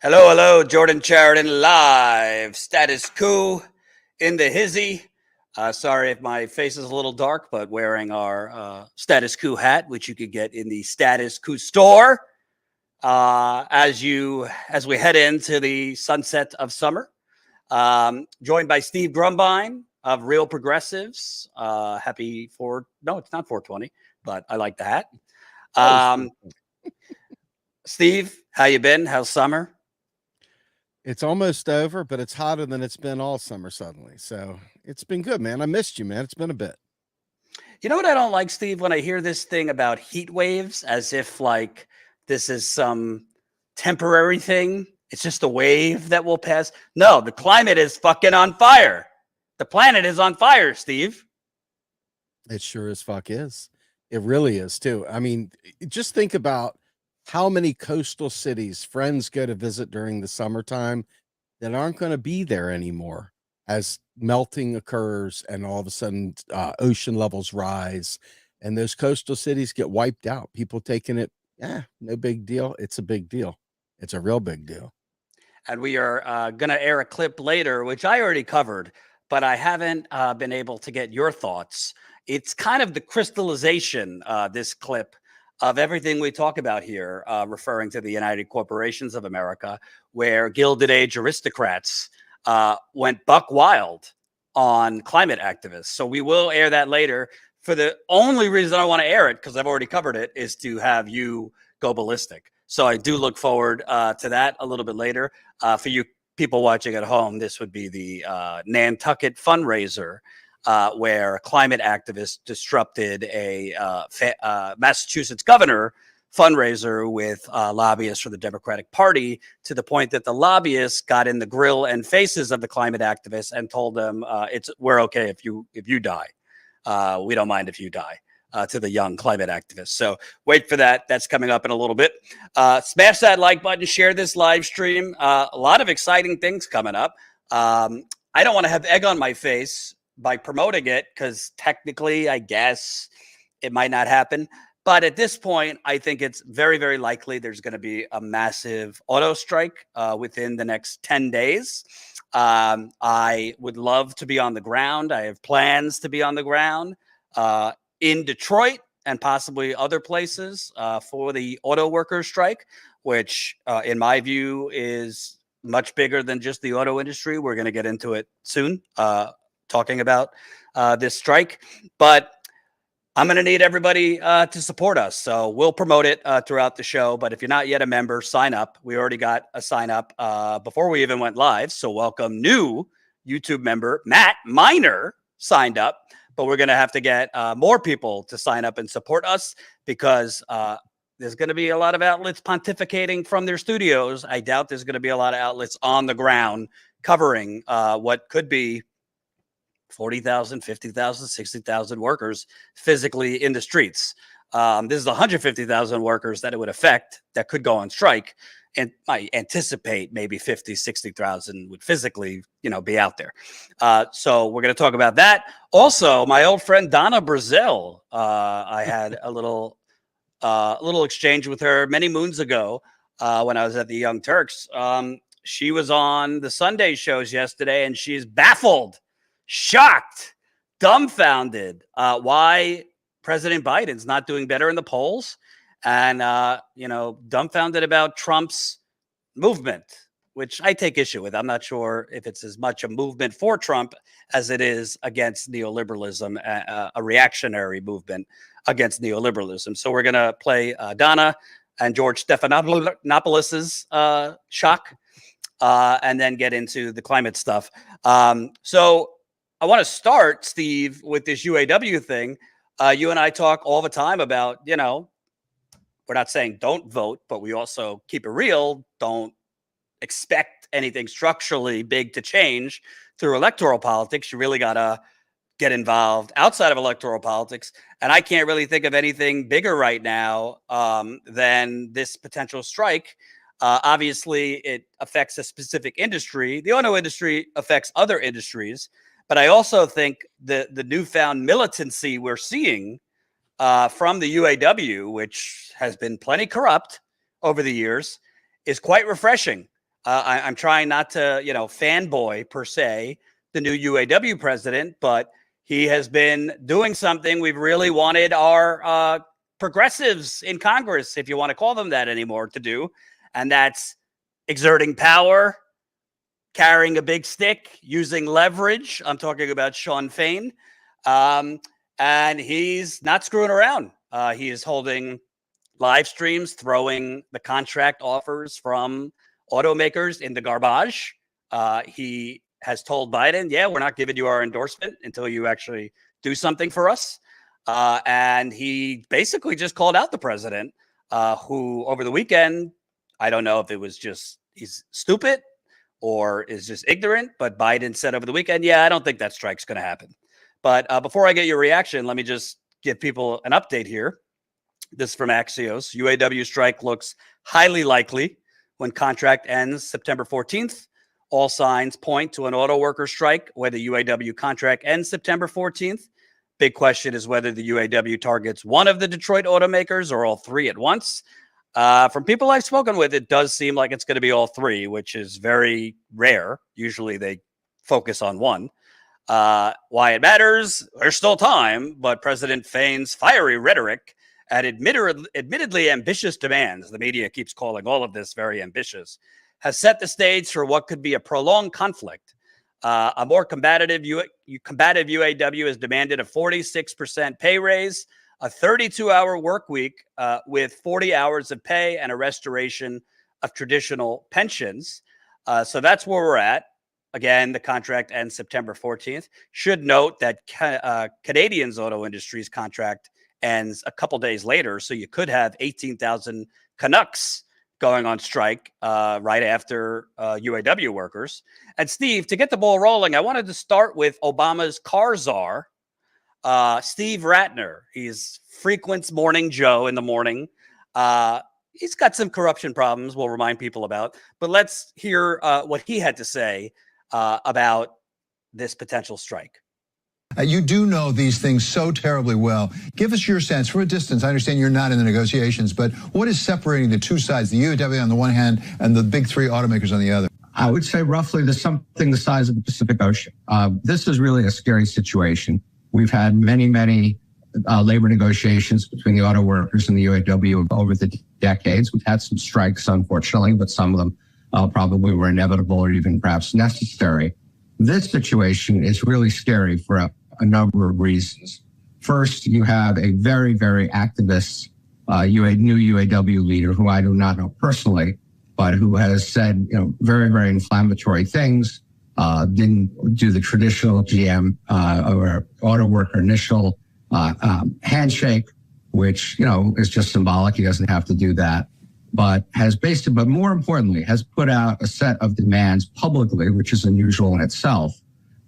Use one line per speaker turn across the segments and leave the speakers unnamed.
Hello, hello, Jordan Chariton live. Status Coup in the hizzy. Sorry if my face is a little dark, but wearing our Status Coup hat, which you could get in the Status Coup store as we head into the sunset of summer. Joined by Steve Grumbine of Real Progressives. Happy no, it's not 420, but I like the hat. Steve, how you been? How's summer?
It's almost over, but it's hotter than it's been all summer suddenly. So it's been good, man. I missed you, man. It's been a bit.
You know what I don't like, Steve, when I hear this thing about heat waves, as if like this is some temporary thing. It's just a wave that will pass. No, the climate is fucking on fire. The planet is on fire, Steve.
It sure as fuck is. It really is, too. I mean, just think about how many coastal cities friends go to visit during the summertime that aren't going to be there anymore as melting occurs and all of a sudden ocean levels rise and those coastal cities get wiped out. People taking it, no big deal. It's a big deal. It's a real big deal.
And we are going to air a clip later, which I already covered, but I haven't been able to get your thoughts. It's kind of the crystallization, this clip, of everything we talk about here, referring to the United Corporations of America, where Gilded Age aristocrats went buck wild on climate activists. So we will air that later. For the only reason I want to air it, because I've already covered it, is to have you go ballistic. So I do look forward to that a little bit later. For you people watching at home, this would be the Nantucket fundraiser, where climate activists disrupted a Massachusetts governor fundraiser with lobbyists for the Democratic Party, to the point that the lobbyists got in the grill and faces of the climate activists and told them, we're okay if you die. We don't mind if you die. To the young climate activists. So wait for that. That's coming up in a little bit. Smash that like button, share this live stream. A lot of exciting things coming up. I don't want to have egg on my face by promoting it, because technically, I guess it might not happen. But at this point, I think it's very, very likely there's going to be a massive auto strike within the next 10 days. I would love to be on the ground. I have plans to be on the ground in Detroit and possibly other places for the auto workers strike, which in my view is much bigger than just the auto industry. We're going to get into it soon, talking about this strike. But I'm going to need everybody to support us. So we'll promote it throughout the show. But if you're not yet a member, sign up. We already got a sign up before we even went live. So welcome new YouTube member Matt Miner signed up. But we're going to have to get more people to sign up and support us, because there's going to be a lot of outlets pontificating from their studios. I doubt there's going to be a lot of outlets on the ground covering what could be 40,000, 50,000, 60,000 workers physically in the streets. This is 150,000 workers that it would affect that could go on strike. And I anticipate maybe 50, 60,000 would physically, be out there. So we're going to talk about that. Also, my old friend Donna Brazile, I had a little exchange with her many moons ago when I was at the Young Turks. She was on the Sunday shows yesterday, and she's baffled, shocked, dumbfounded why President Biden's not doing better in the polls. And, dumbfounded about Trump's movement, which I take issue with. I'm not sure if it's as much a movement for Trump as it is against neoliberalism, a reactionary movement against neoliberalism. So we're going to play Donna and George Stephanopoulos' shock, and then get into the climate stuff. So I want to start, Steve, with this UAW thing. You and I talk all the time about, we're not saying don't vote, but we also keep it real. Don't expect anything structurally big to change through electoral politics. You really got to get involved outside of electoral politics. And I can't really think of anything bigger right now than this potential strike. Obviously, it affects a specific industry. The auto industry affects other industries. But I also think the newfound militancy we're seeing from the UAW, which has been plenty corrupt over the years, is quite refreshing. I'm trying not to, fanboy per se the new UAW president, but he has been doing something we've really wanted our progressives in Congress, if you want to call them that anymore, to do, and that's exerting power, carrying a big stick, using leverage. I'm talking about Sean Fain. And he's not screwing around. He is holding live streams, throwing the contract offers from automakers in the garbage. He has told Biden, yeah, we're not giving you our endorsement until you actually do something for us. And he basically just called out the president, who over the weekend, I don't know if it was just he's stupid or is just ignorant, but Biden said over the weekend, yeah, I don't think that strike's going to happen. But before I get your reaction, let me just give people an update here. This is from Axios. UAW strike looks highly likely when contract ends September 14th. All signs point to an auto worker strike where the UAW contract ends September 14th. Big question is whether the UAW targets one of the Detroit automakers or all three at once. From people I've spoken with, it does seem like it's going to be all three, which is very rare. Usually they focus on one. Why it matters, there's still time, but President Fain's fiery rhetoric and admittedly ambitious demands, the media keeps calling all of this very ambitious, has set the stage for what could be a prolonged conflict. A more combative UAW has demanded a 46% pay raise, a 32-hour work week with 40 hours of pay, and a restoration of traditional pensions. So that's where we're at. Again, the contract ends September 14th. Should note that Canadians' auto industry's contract ends a couple days later, so you could have 18,000 Canucks going on strike right after UAW workers. And Steve, to get the ball rolling, I wanted to start with Obama's car czar, Steve Rattner. He's frequents Morning Joe in the morning. He's got some corruption problems we'll remind people about, but let's hear what he had to say about this potential strike.
You do know these things so terribly well. Give us your sense from a distance. I understand you're not in the negotiations, but what is separating the two sides, the UAW on the one hand and the big three automakers on the other?
I would say roughly there's something the size of the Pacific Ocean. This is really a scary situation. We've had many labor negotiations between the auto workers and the UAW over the decades. We've had some strikes, unfortunately, but some of them probably were inevitable or even perhaps necessary. This situation is really scary for a number of reasons. First, you have a very activist new UAW leader who I do not know personally, but who has said very inflammatory things. Didn't do the traditional GM or auto worker initial handshake, which is just symbolic. He doesn't have to do that. But but more importantly, has put out a set of demands publicly, which is unusual in itself,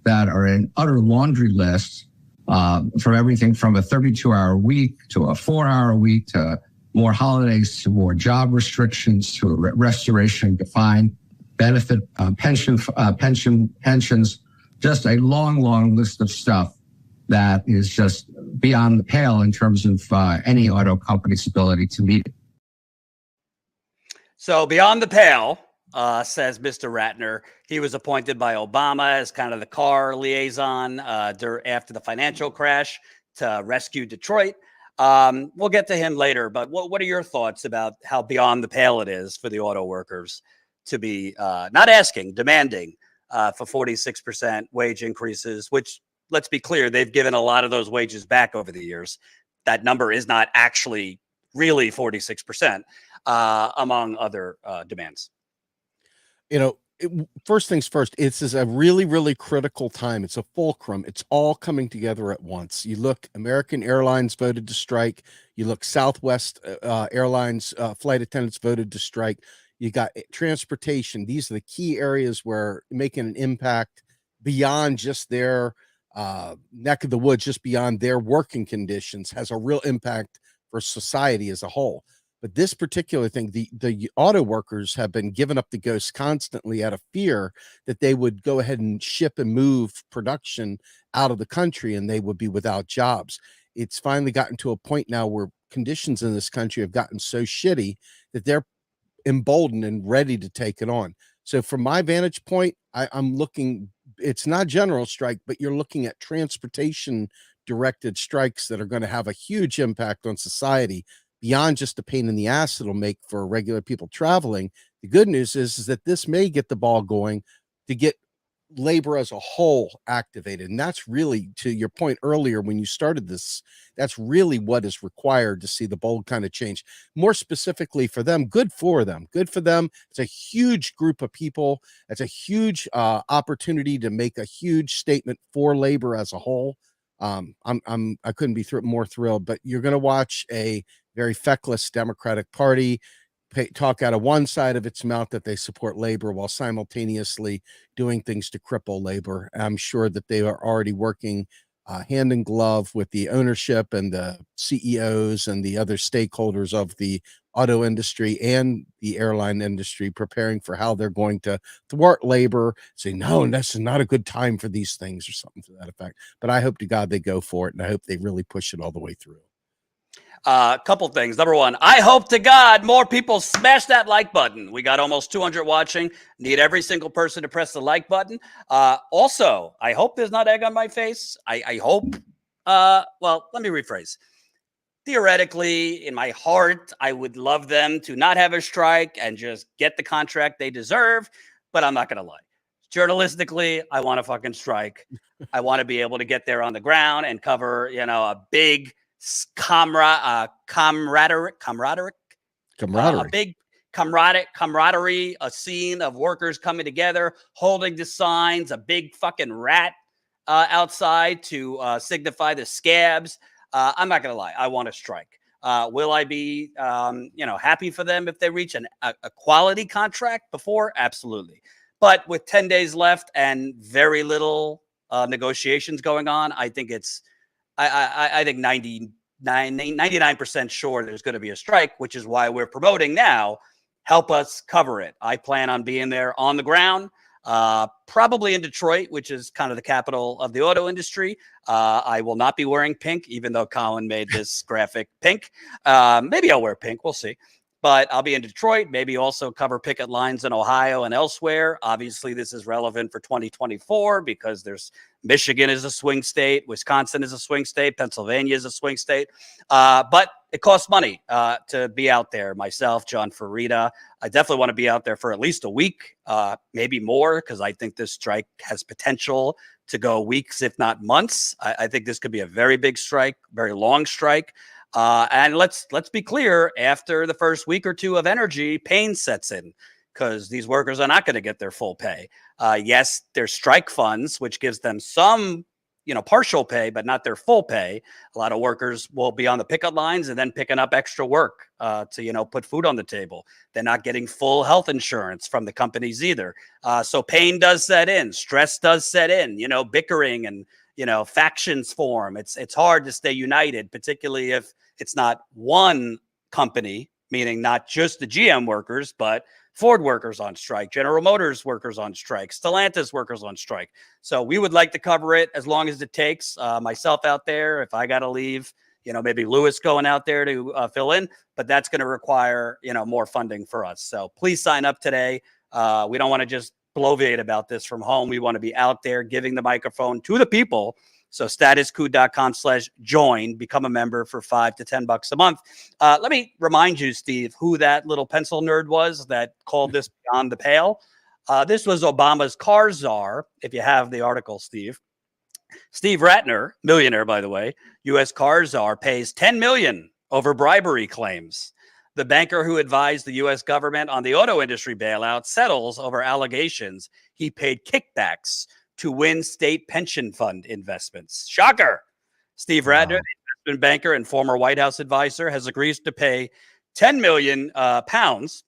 that are an utter laundry list from everything from a 32-hour week to a 4-hour week to more holidays to more job restrictions to a restoration of defined benefit pensions, just a long list of stuff that is just beyond the pale in terms of any auto company's ability to meet it.
So beyond the pale, says Mr. Rattner. He was appointed by Obama as kind of the car liaison after the financial crash to rescue Detroit. We'll get to him later, but what are your thoughts about how beyond the pale it is for the auto workers to be not asking, demanding for 46% wage increases, which, let's be clear, they've given a lot of those wages back over the years. That number is not actually really 46%, among other demands.
First things first, it's a really critical time. It's a fulcrum. It's all coming together at once. You look, American Airlines voted to strike. You look, Southwest Airlines flight attendants voted to strike. You got transportation. These are the key areas where making an impact beyond just their neck of the woods, just beyond their working conditions, has a real impact for society as a whole. But this particular thing, the auto workers have been giving up the ghost constantly out of fear that they would go ahead and ship and move production out of the country and they would be without jobs. It's finally gotten to a point now where conditions in this country have gotten so shitty that they're emboldened and ready to take it on. So from my vantage point, I'm looking, it's not general strike, but you're looking at transportation directed strikes that are going to have a huge impact on society beyond just the pain in the ass it'll make for regular people traveling. The good news is that this may get the ball going to get labor as a whole activated. And that's really, to your point earlier when you started this, that's really what is required to see the bold kind of change. More specifically for them, good for them. Good for them. It's a huge group of people. It's a huge opportunity to make a huge statement for labor as a whole. I couldn't be more thrilled, but you're going to watch a very feckless Democratic Party talk out of one side of its mouth that they support labor while simultaneously doing things to cripple labor. I'm sure that they are already working hand in glove with the ownership and the CEOs and the other stakeholders of the auto industry and the airline industry, preparing for how they're going to thwart labor, say, no, this is not a good time for these things or something to that effect. But I hope to God they go for it, and I hope they really push it all the way through.
A couple things. Number one, I hope to God more people smash that like button. We got almost 200 watching. Need every single person to press the like button. Also, I hope there's not egg on my face. I hope, well, let me rephrase. Theoretically, in my heart, I would love them to not have a strike and just get the contract they deserve, but I'm not going to lie. Journalistically, I want to fucking strike. I want to be able to get there on the ground and cover, a big camaraderie, a big camaraderie, a scene of workers coming together, holding the signs, a big fucking rat outside to signify the scabs. I'm not gonna lie, I want to strike. Will I be, happy for them if they reach a quality contract before? Absolutely. But with 10 days left and very little negotiations going on, I think I think 99% sure there's going to be a strike, which is why we're promoting now. Help us cover it. I plan on being there on the ground, probably in Detroit, which is kind of the capital of the auto industry. I will not be wearing pink, even though Colin made this graphic pink. Maybe I'll wear pink. We'll see. But I'll be in Detroit, maybe also cover picket lines in Ohio and elsewhere. Obviously, this is relevant for 2024 because there's Michigan is a swing state, Wisconsin is a swing state, Pennsylvania is a swing state. But it costs money to be out there. Myself, John Farida, I definitely want to be out there for at least a week, maybe more, because I think this strike has potential to go weeks, if not months. I think this could be a very big strike, very long strike. And let's be clear, after the first week or two of energy, pain sets in because these workers are not going to get their full pay. Yes, there's strike funds, which gives them some, partial pay, but not their full pay. A lot of workers will be on the picket lines and then picking up extra work to, put food on the table. They're not getting full health insurance from the companies either. So pain does set in, stress does set in, bickering and, factions form. It's hard to stay united, particularly if it's not one company, meaning not just the GM workers, but Ford workers on strike, General Motors workers on strike, Stellantis workers on strike. So we would like to cover it as long as it takes. Myself out there, if I got to leave, maybe Lewis going out there to fill in, but that's going to require, more funding for us. So please sign up today. We don't want to just bloviate about this from home. We want to be out there giving the microphone to the people. So statuscoup.com/join, become a member for $5 to $10 a month. Let me remind you, Steve, who that little pencil nerd was that called this beyond the pale. This was Obama's car czar. If you have the article, Steve Rattner, millionaire, by the way, U.S. car czar, pays $10 million over bribery claims. The banker who advised the U.S. government on the auto industry bailout settles over allegations he paid kickbacks to win state pension fund investments. Shocker. Steve Rattner, the investment banker and former White House advisor, has agreed to pay $10 million, $10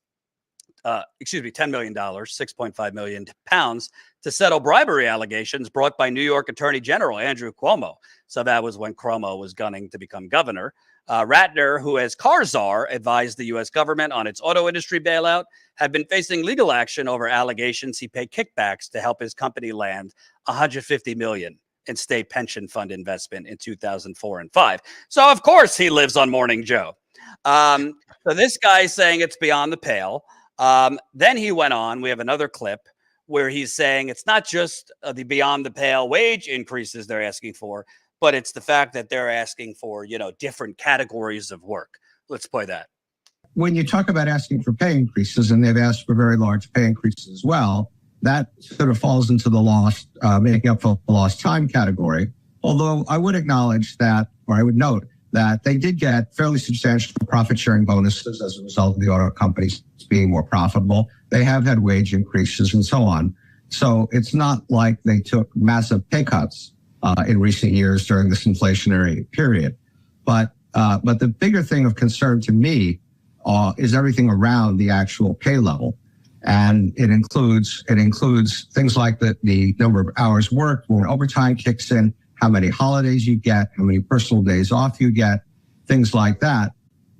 million, 6.5 million pounds to settle bribery allegations brought by New York Attorney General Andrew Cuomo. So that was when Cuomo was gunning to become governor. Rattner, who as car czar advised the U.S. government on its auto industry bailout, had been facing legal action over allegations he paid kickbacks to help his company land $150 million in state pension fund investment in 2004 and 5. So, of course, he lives on Morning Joe. So this guy's saying it's beyond the pale. Then he went on. We have another clip where he's saying it's not just the beyond the pale wage increases they're asking for, but it's the fact that they're asking for, different categories of work. Let's play that.
When you talk about asking for pay increases, and they've asked for very large pay increases as well, that sort of falls into the lost, making up for the lost time category. Although I would acknowledge that, or I would note that they did get fairly substantial profit sharing bonuses as a result of the auto companies being more profitable. They have had wage increases and so on. So it's not like they took massive pay cuts in recent years during this inflationary period. But the bigger thing of concern to me is everything around the actual pay level. And it includes things like the number of hours worked, when overtime kicks in, how many holidays you get, how many personal days off you get, things like that.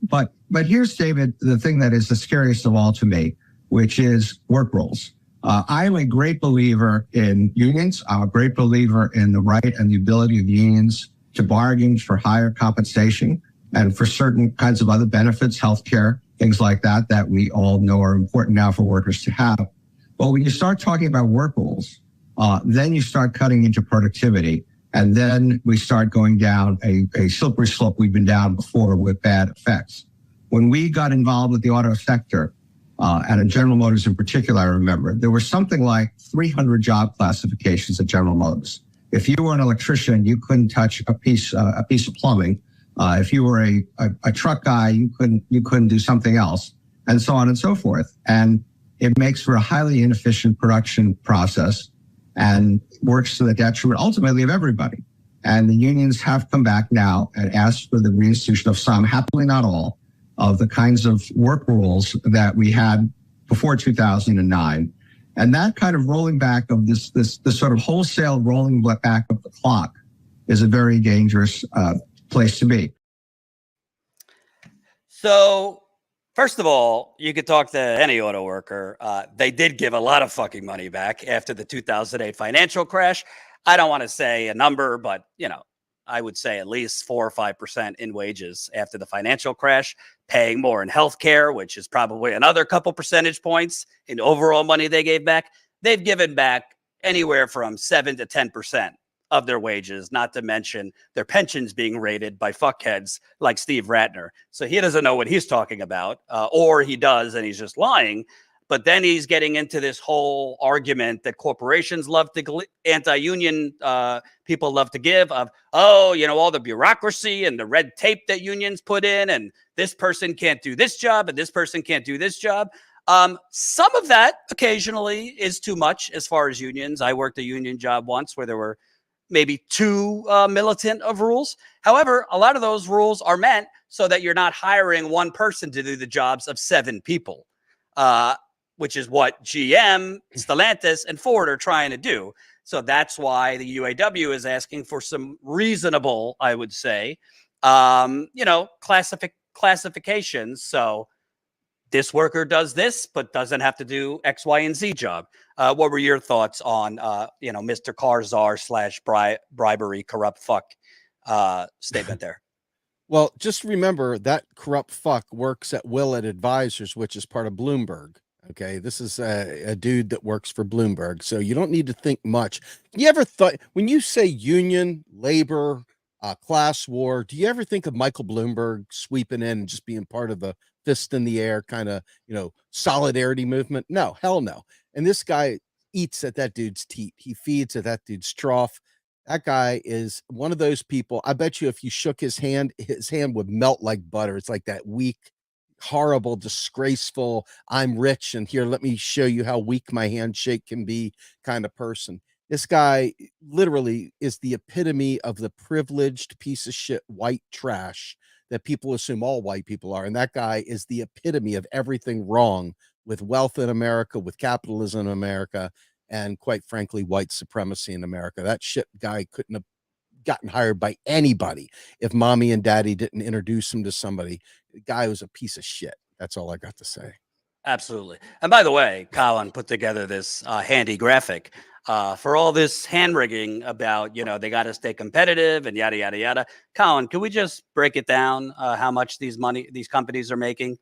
But here's, David, the thing that is the scariest of all to me, which is work rules. I am a great believer in unions. I'm a great believer in the right and the ability of unions to bargain for higher compensation and for certain kinds of other benefits, healthcare, things like that, that we all know are important now for workers to have. But when you start talking about work rules, then you start cutting into productivity. And then we start going down a slippery slope we've been down before with bad effects. When we got involved with the auto sector, and in General Motors in particular, I remember, there were something like 300 job classifications at General Motors. If you were an electrician, you couldn't touch a piece of plumbing. If you were a truck guy, you couldn't do something else, and so on and so forth. And it makes for a highly inefficient production process and works to the detriment ultimately of everybody. And the unions have come back now and asked for the reinstitution of some, happily not all, of the kinds of work rules that we had before 2009. And that kind of rolling back of this sort of wholesale rolling back of the clock is a very dangerous place to be.
So, first of all, you could talk to any auto worker. They did give a lot of fucking money back after the 2008 financial crash. I don't want to say a number, but, I would say at least 4 or 5% in wages after the financial crash, paying more in healthcare, which is probably another couple percentage points in overall money they gave back. They've given back anywhere from 7 to 10% of their wages, not to mention their pensions being rated by fuckheads like Steve Rattner. So he doesn't know what he's talking about, or he does and he's just lying. But then he's getting into this whole argument that corporations love to, anti-union people love to give of, all the bureaucracy and the red tape that unions put in, and this person can't do this job and this person can't do this job. Some of that occasionally is too much as far as unions. I worked a union job once where there were maybe too militant of rules. However, a lot of those rules are meant so that you're not hiring one person to do the jobs of 7 people. Which is what GM, Stellantis, and Ford are trying to do. So that's why the UAW is asking for some reasonable, I would say, classifications. So this worker does this, but doesn't have to do X, Y, and Z job. What were your thoughts on, Mr. Car Czar / bribery, corrupt fuck statement there?
Well, just remember that corrupt fuck works at Willett Advisors, which is part of Bloomberg. Okay, this is a dude that works for Bloomberg, so you don't need to think much. You ever thought, when you say union, labor, class war, do you ever think of Michael Bloomberg sweeping in and just being part of the fist in the air kind of, solidarity movement? No, hell no. And this guy eats at that dude's teat. He feeds at that dude's trough. That guy is one of those people. I bet you if you shook his hand would melt like butter. It's like that weak, horrible, disgraceful, I'm rich and here, let me show you how weak my handshake can be kind of person. This guy literally is the epitome of the privileged piece of shit white trash that people assume all white people are. And that guy is the epitome of everything wrong with wealth in America, with capitalism in America, and quite frankly, white supremacy in America. That shit guy couldn't have gotten hired by anybody if mommy and daddy didn't introduce him to somebody. The guy was a piece of shit. That's all I got to say.
Absolutely. And by the way, Colin put together this handy graphic for all this hand rigging about, they got to stay competitive and yada, yada, yada. Colin, can we just break it down how much these companies are making?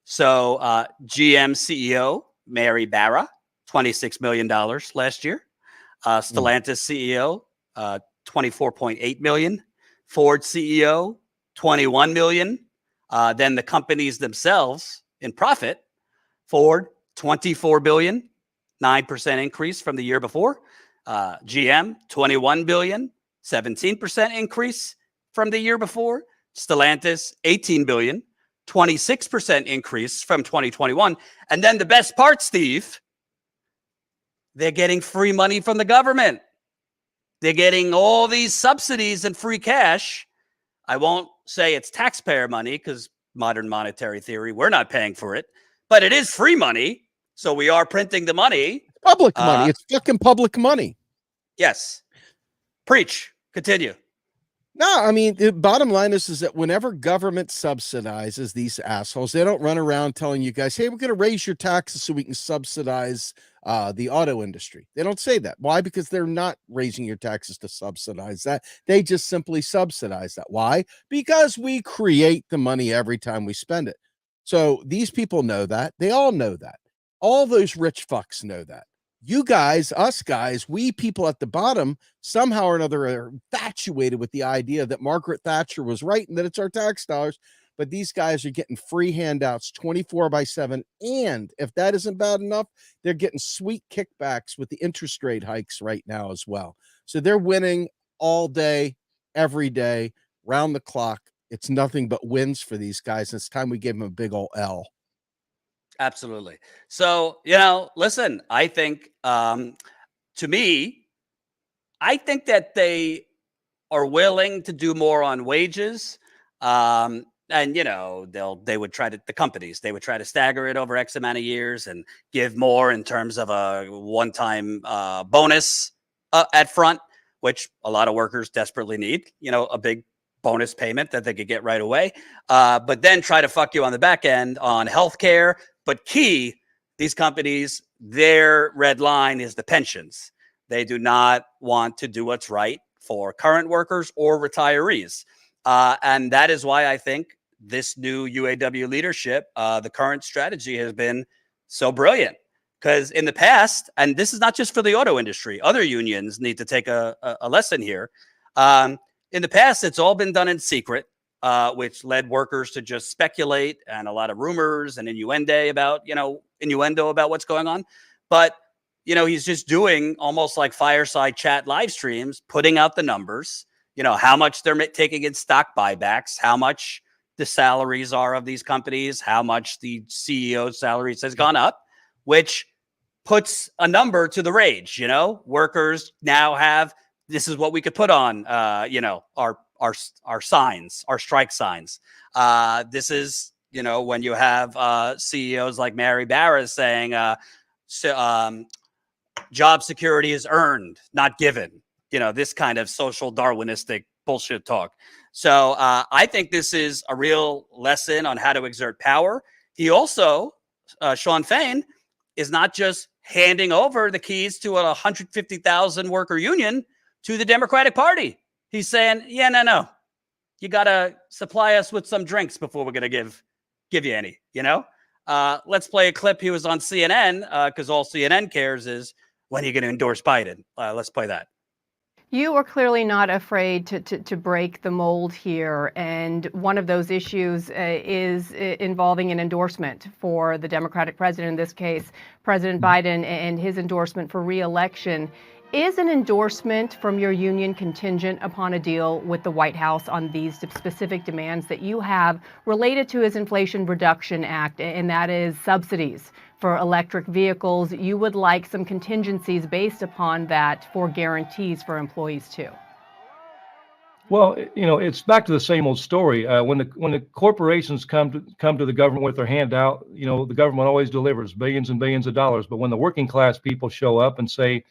So GM CEO Mary Barra, $26 million last year. Stellantis CEO, $24.8 million. Ford CEO, $21 million. Then the companies themselves in profit, Ford, $24 billion, 9% increase from the year before. GM, $21 billion, 17% increase from the year before. Stellantis, $18 billion, 26% increase from 2021. And then the best part, Steve, they're getting free money from the government. They're getting all these subsidies and free cash. I won't say it's taxpayer money because modern monetary theory, we're not paying for it, but it is free money. So we are printing the money.
Public money. It's fucking public money.
Yes. Preach. Continue.
No, I mean, the bottom line is that whenever government subsidizes these assholes, they don't run around telling you guys, hey, we're going to raise your taxes so we can subsidize the auto industry. They don't say that. Why? Because they're not raising your taxes to subsidize that. They just simply subsidize that. Why? Because we create the money every time we spend it. So these people know that. They all know that. All those rich fucks know that. You guys, us guys, we people at the bottom, somehow or another are infatuated with the idea that Margaret Thatcher was right and that it's our tax dollars. But these guys are getting free handouts 24/7. And if that isn't bad enough, they're getting sweet kickbacks with the interest rate hikes right now as well. So they're winning all day, every day, round the clock. It's nothing but wins for these guys. It's time we give them a big old L.
Absolutely. So, listen, I think, to me, I think that they are willing to do more on wages. And, they would try to, the companies, they would try to stagger it over X amount of years and give more in terms of a one-time bonus at front, which a lot of workers desperately need, a big bonus payment that they could get right away. But then try to fuck you on the back end on healthcare. But key, these companies, their red line is the pensions. They do not want to do what's right for current workers or retirees. And that is why I think this new UAW leadership, the current strategy has been so brilliant. Because in the past, and this is not just for the auto industry, other unions need to take a lesson here. In the past, it's all been done in secret. Which led workers to just speculate and a lot of rumors and innuendo about what's going on. But, he's just doing almost like fireside chat live streams, putting out the numbers, how much they're taking in stock buybacks, how much the salaries are of these companies, how much the CEO's salaries has gone up, which puts a number to the rage. Workers now have, this is what we could put on, our signs, our strike signs. This is, when you have CEOs like Mary Barra saying job security is earned, not given, this kind of social Darwinistic bullshit talk. So I think this is a real lesson on how to exert power. He also, Sean Fain, is not just handing over the keys to a 150,000 worker union to the Democratic Party. He's saying, no. You got to supply us with some drinks before we're going to give you any, Let's play a clip. He was on CNN because all CNN cares is when are you going to endorse Biden? Let's play that.
You are clearly not afraid to break the mold here. And one of those issues is involving an endorsement for the Democratic president, in this case, President Biden, and his endorsement for re-election. Is an endorsement from your union contingent upon a deal with the White House on these specific demands that you have related to his Inflation Reduction Act, and that is subsidies for electric vehicles? You would like some contingencies based upon that for guarantees for employees too.
Well, it's back to the same old story. When the corporations come to the government with their hand out, the government always delivers billions and billions of dollars. But when the working class people show up and say,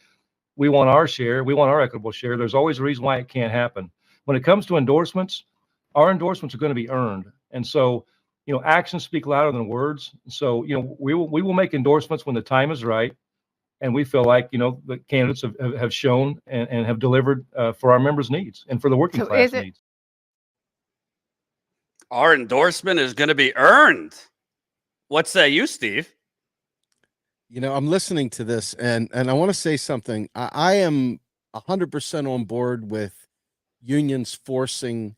we want our share, we want our equitable share, there's always a reason why it can't happen. When it comes to endorsements, our endorsements are going to be earned. And so, actions speak louder than words. So, we will make endorsements when the time is right. And we feel like, the candidates have shown and have delivered for our members' needs and for the working class needs.
Our endorsement is going to be earned. What say you, Steve?
You know, I'm listening to this and I want to say something. I am 100% on board with unions forcing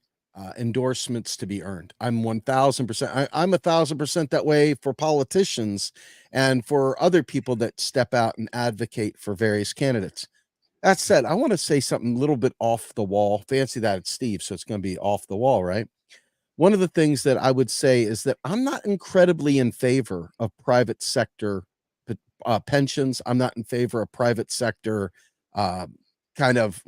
endorsements to be earned. I'm 1000%. I'm 1000% that way for politicians and for other people that step out and advocate for various candidates. That said, I want to say something a little bit off the wall. Fancy that it's Steve, so it's going to be off the wall, right? One of the things that I would say is that I'm not incredibly in favor of private sector pensions. I'm not in favor of private sector uh, kind of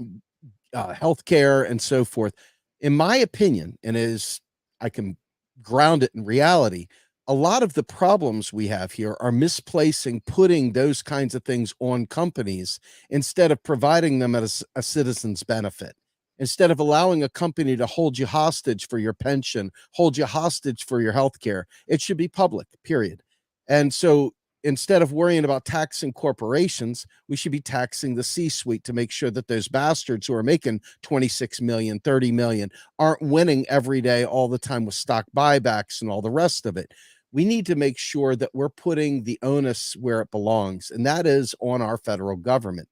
healthcare and so forth. In my opinion, and as I can ground it in reality, a lot of the problems we have here are misplacing putting those kinds of things on companies instead of providing them as a citizen's benefit. Instead of allowing a company to hold you hostage for your pension, hold you hostage for your health care, it should be public, period. And so instead of worrying about taxing corporations, we should be taxing the C-suite to make sure that those bastards who are making 26 million, 30 million aren't winning every day all the time with stock buybacks and all the rest of it. We need to make sure that we're putting the onus where it belongs, and that is on our federal government.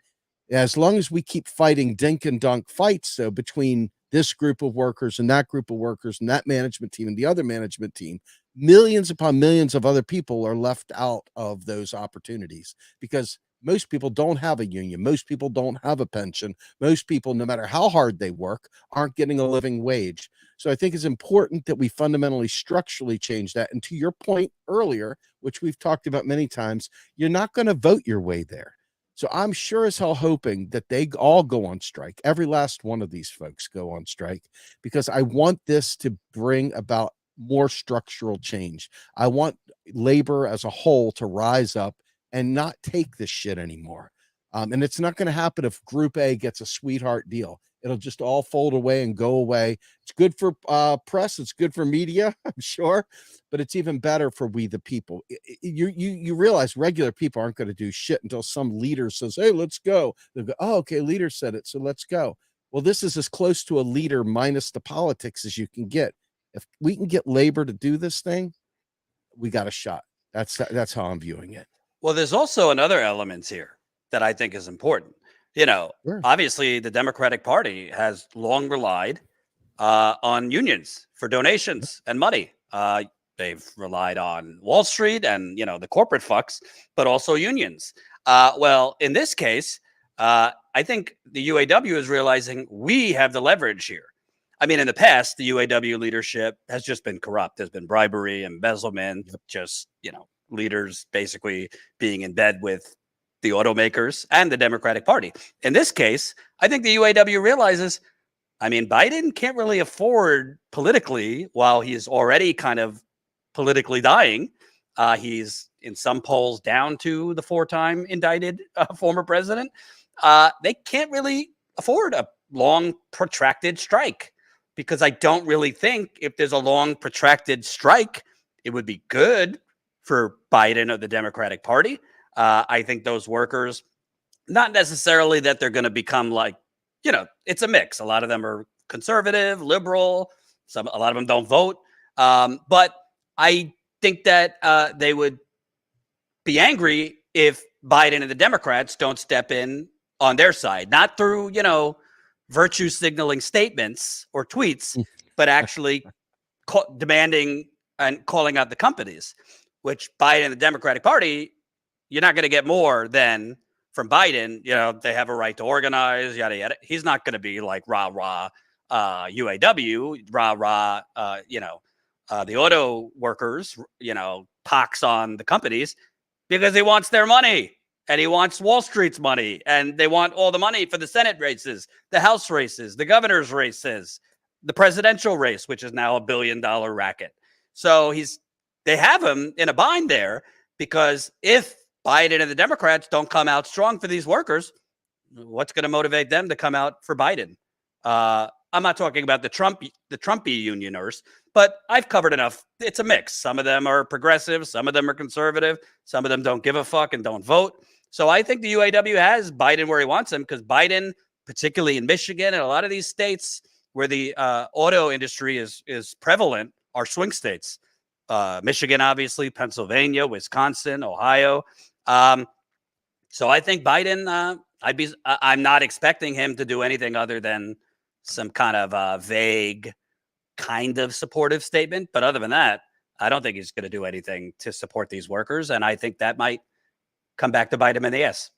As long as we keep fighting dink and dunk fights, though, between this group of workers and that group of workers and that management team and the other management team, millions upon millions of other people are left out of those opportunities because most people don't have a union. Most people don't have a pension. Most people, no matter how hard they work, aren't getting a living wage. So I think it's important that we fundamentally structurally change that. And to your point earlier, which we've talked about many times, you're not going to vote your way there. So I'm sure as hell hoping that they all go on strike. Every last one of these folks go on strike because I want this to bring about more structural change. I want labor as a whole to rise up and not take this shit anymore. And it's not going to happen if Group A gets a sweetheart deal. It'll just all fold away and go away. It's good for press. It's good for media, I'm sure, but it's even better for we the people. You realize regular people aren't going to do shit until some leader says, "Hey, let's go." They'll go, "Oh, okay, leader said it, so let's go." Well, this is as close to a leader minus the politics as you can get. If we can get labor to do this thing, we got a shot. That's how I'm viewing it.
Well, there's also another element here that I think is important. You know,
Sure.
Obviously, the Democratic Party has long relied on unions for donations and money. They've relied on Wall Street and, the corporate fucks, but also unions. Well, in this case, I think the UAW is realizing we have the leverage here. I mean, in the past, the UAW leadership has just been corrupt. There's been bribery, embezzlement, just, leaders basically being in bed with the automakers and the Democratic Party. In this case, I think the UAW realizes, I mean, Biden can't really afford politically, while he's already kind of politically dying. He's in some polls down to the 4-time indicted former president. They can't really afford a long, protracted strike, because I don't really think if there's a long, protracted strike, it would be good for Biden or the Democratic Party. I think those workers, not necessarily that they're going to become like, it's a mix. A lot of them are conservative, liberal. A lot of them don't vote. But I think that they would be angry if Biden and the Democrats don't step in on their side, not through, virtue signaling statements or tweets, but actually demanding and calling out the companies, which Biden and the Democratic Party, you're not going to get more than from Biden. They have a right to organize, yada, yada. He's not going to be like rah, UAW, rah, the auto workers, pox on the companies, because he wants their money and he wants Wall Street's money, and they want all the money for the Senate races, the House races, the governor's races, the presidential race, which is now $1 billion racket. So they have him in a bind there, because if Biden and the Democrats don't come out strong for these workers, what's going to motivate them to come out for Biden? I'm not talking about the Trumpy unioners, but I've covered enough. It's a mix. Some of them are progressive. Some of them are conservative. Some of them don't give a fuck and don't vote. So I think the UAW has Biden where he wants him, because Biden, particularly in Michigan and a lot of these states where the auto industry is prevalent, are swing states. Michigan, obviously, Pennsylvania, Wisconsin, Ohio. So I think Biden, I'm not expecting him to do anything other than some kind of vague, kind of supportive statement. But other than that, I don't think he's going to do anything to support these workers. And I think that might come back to bite him in the ass.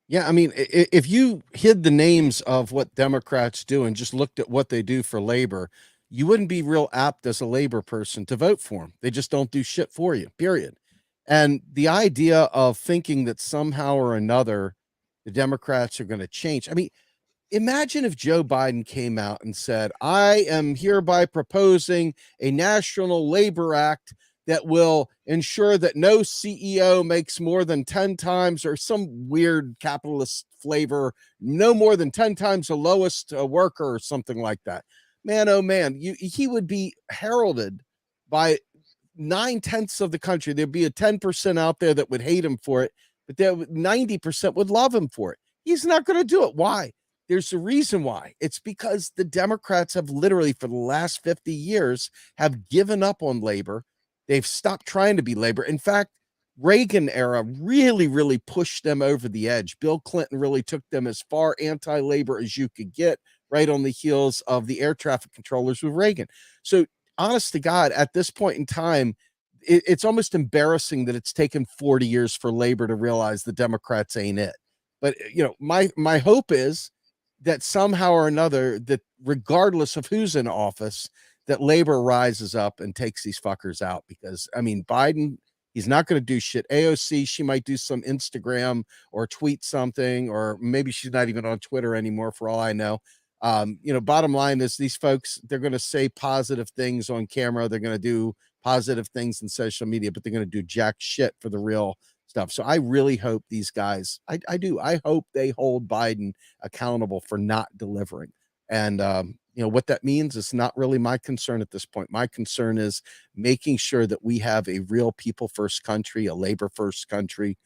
Yeah, I mean, if you hid the names of what Democrats do and just looked at what they do for labor, you wouldn't be real apt as a labor person to vote for them. They just don't do shit for you, period. And the idea of thinking that somehow or another the Democrats are going to change. I mean, imagine if Joe Biden came out and said, I am hereby proposing a national labor act that will ensure that no CEO makes more than 10 times, or some weird capitalist flavor, no more than 10 times the lowest worker or something like that. Man, oh man, he would be heralded by 9/10 of the country. There'd be a 10% out there that would hate him for it, but 90% would love him for it. He's not going to do it. Why? There's a reason why. It's because the Democrats have literally, for the last 50 years, have given up on labor. They've stopped trying to be labor. In fact, Reagan era really pushed them over the edge. Bill Clinton really took them as far anti-labor as you could get, right on the heels of the air traffic controllers with Reagan. So honest to God, at this point in time, it's almost embarrassing that it's taken 40 years for labor to realize the Democrats ain't it. But, you know, my hope is that somehow or another, that regardless of who's in office, that labor rises up and takes these fuckers out. Because, I mean, Biden, he's not going to do shit. AOC, she might do some Instagram or tweet something, or maybe she's not even on Twitter anymore for all I know. You know, bottom line is these folks, they're going to say positive things on camera. They're going to do positive things in social media, but they're going to do jack shit for the real stuff. So I really hope these guys, I do. I hope they hold Biden accountable for not delivering. And, you know, what that means is not really my concern at this point. My concern is making sure that we have a real people first country, a labor first country,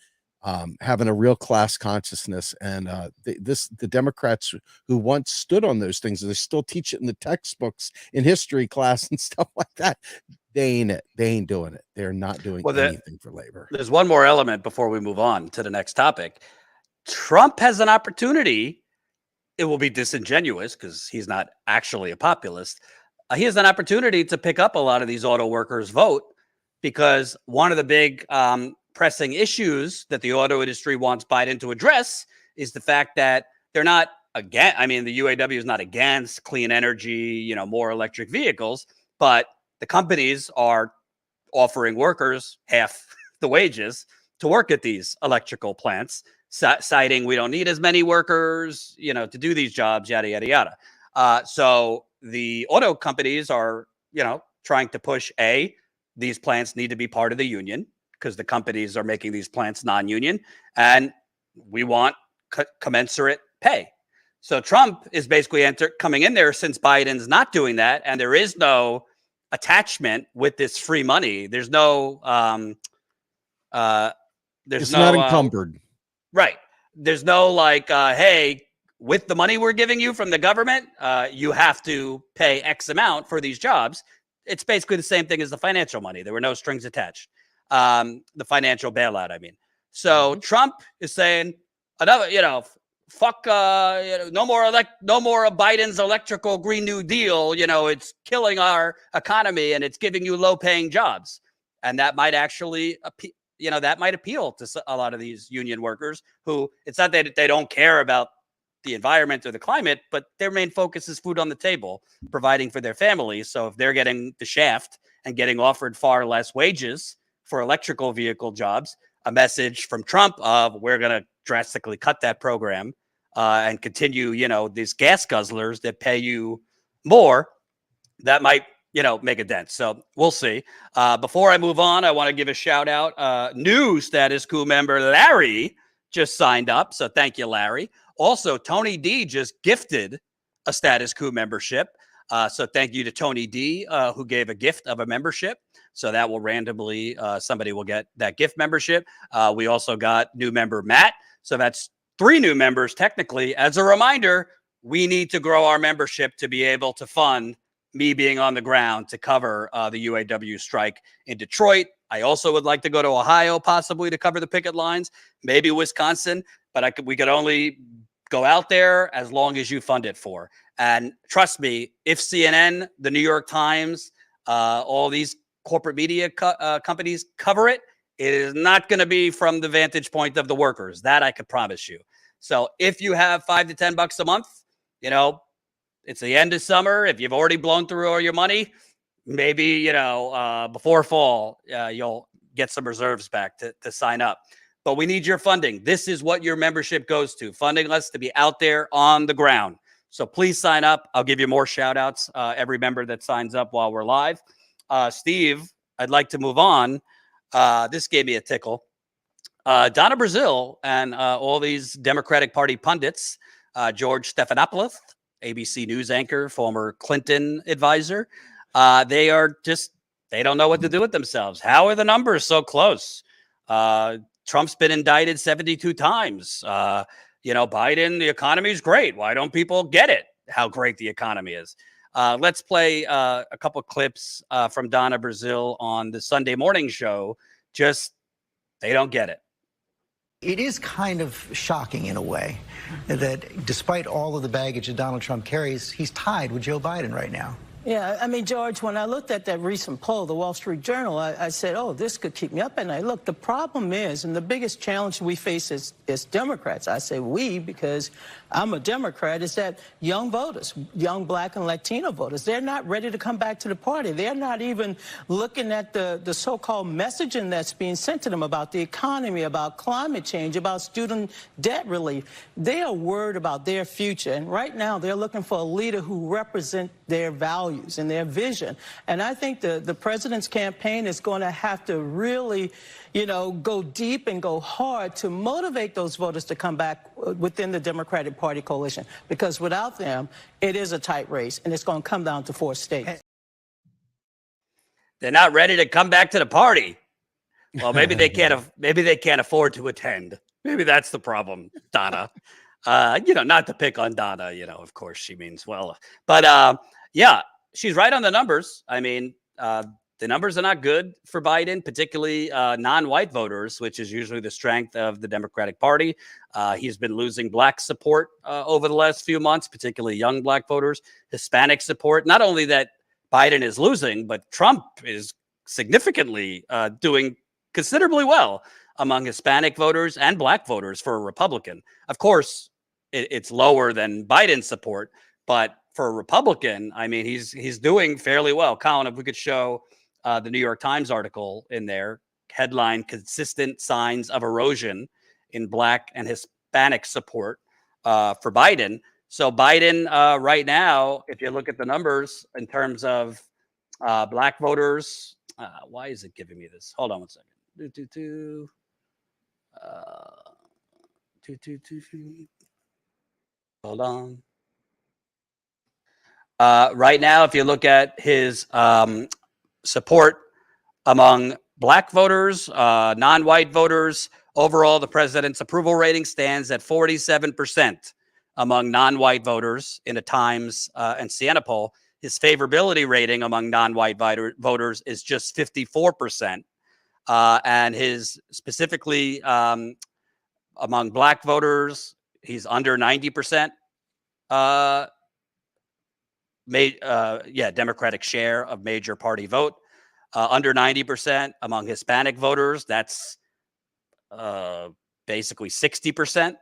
having a real class consciousness. And the Democrats who once stood on those things, they still teach it in the textbooks in history class and stuff like that. They ain't it. They ain't doing it. They're not doing anything for labor.
There's one more element before we move on to the next topic. Trump has an opportunity. It will be disingenuous because he's not actually a populist. He has an opportunity to pick up a lot of these auto workers' vote, because one of the big pressing issues that the auto industry wants Biden to address is the fact that they're not against, I mean, the UAW is not against clean energy, you know, more electric vehicles, but the companies are offering workers half the wages to work at these electrical plants, citing we don't need as many workers, you know, to do these jobs, yada, yada, yada. So the auto companies are, you know, trying to push these plants need to be part of the union because the companies are making these plants non-union, and we want commensurate pay. So Trump is basically coming in there, since Biden's not doing that, and there is no attachment with this free money. There's no,
It's not encumbered.
Right. There's no like, hey, with the money we're giving you from the government, you have to pay X amount for these jobs. It's basically the same thing as the financial money. There were no strings attached. The financial bailout, I mean. So Trump is saying another, you know, fuck, you know, no more of Biden's electrical Green New Deal. You know, it's killing our economy and it's giving you low-paying jobs, and that might actually, you know, that might appeal to a lot of these union workers who, it's not that they don't care about the environment or the climate, but their main focus is food on the table, providing for their families. So if they're getting the shaft and getting offered far less wages for electrical vehicle jobs, a message from Trump of we're going to drastically cut that program and continue, you know, these gas guzzlers that pay you more, that might, you know, make a dent. So we'll see. Before I move on, I want to give a shout out. New Status Coup member Larry just signed up. So thank you, Larry. Also, Tony D just gifted a Status Coup membership. So thank you to Tony D, who gave a gift of a membership. So that will randomly, somebody will get that gift membership. We also got new member Matt. So that's 3 new members technically. As a reminder, we need to grow our membership to be able to fund me being on the ground to cover the UAW strike in Detroit. I also would like to go to Ohio, possibly to cover the picket lines, maybe Wisconsin, but we could only go out there as long as you fund it for. And trust me, if CNN, the New York Times, all these corporate media companies cover it, it is not going to be from the vantage point of the workers. That I could promise you. So if you have $5 to $10 a month, you know, it's the end of summer. If you've already blown through all your money, maybe, you know, before fall, you'll get some reserves back to sign up. But we need your funding. This is what your membership goes to, funding us to be out there on the ground. So please sign up. I'll give you more shout outs, every member that signs up while we're live. Steve, I'd like to move on. This gave me a tickle. Donna Brazile and all these Democratic Party pundits, George Stephanopoulos, ABC News anchor, former Clinton advisor, they don't know what to do with themselves. How are the numbers so close? Trump's been indicted 72 times. You know, Biden, the economy is great. Why don't people get it? How great the economy is. Let's play a couple clips from Donna Brazile on the Sunday morning show. Just, they don't get it.
It is kind of shocking in a way that despite all of the baggage that Donald Trump carries, he's tied with Joe Biden right now.
Yeah, I mean, George, when I looked at that recent poll, the Wall Street Journal, I said, oh, this could keep me up at night. Look, the problem is, and the biggest challenge we face as Democrats, I say we because I'm a Democrat, is that young voters, young Black and Latino voters, they're not ready to come back to the party. They're not even looking at the so-called messaging that's being sent to them about the economy, about climate change, about student debt relief. They are worried about their future, and right now they're looking for a leader who represents their values and their vision. And I think the president's campaign is going to have to really, you know, go deep and go hard to motivate those voters to come back within the Democratic Party coalition, because without them, it is a tight race, and it's going to come down to 4 states.
They're not ready to come back to the party. Well, maybe they can't afford to attend. Maybe that's the problem, Donna. You know, not to pick on Donna, you know, of course she means well. But yeah, she's right on the numbers. I mean, the numbers are not good for Biden, particularly non-white voters, which is usually the strength of the Democratic Party. He's been losing Black support over the last few months, particularly young Black voters, Hispanic support. Not only that Biden is losing, but Trump is significantly doing considerably well among Hispanic voters and Black voters for a Republican. Of course, it's lower than Biden's support, but for a Republican, I mean, he's doing fairly well. Colin, if we could show the New York Times article in there, headline, consistent signs of erosion in Black and Hispanic support for Biden. So Biden right now, if you look at the numbers in terms of Black voters, why is it giving me this? Hold on one second. Hold on. Right now, if you look at his support among Black voters, non-white voters, overall, the president's approval rating stands at 47% among non-white voters in a Times and Siena poll. His favorability rating among non-white voters is just 54%. And his specifically among Black voters, he's under 90%. Democratic share of major party vote, under 90% among Hispanic voters. That's basically 60%.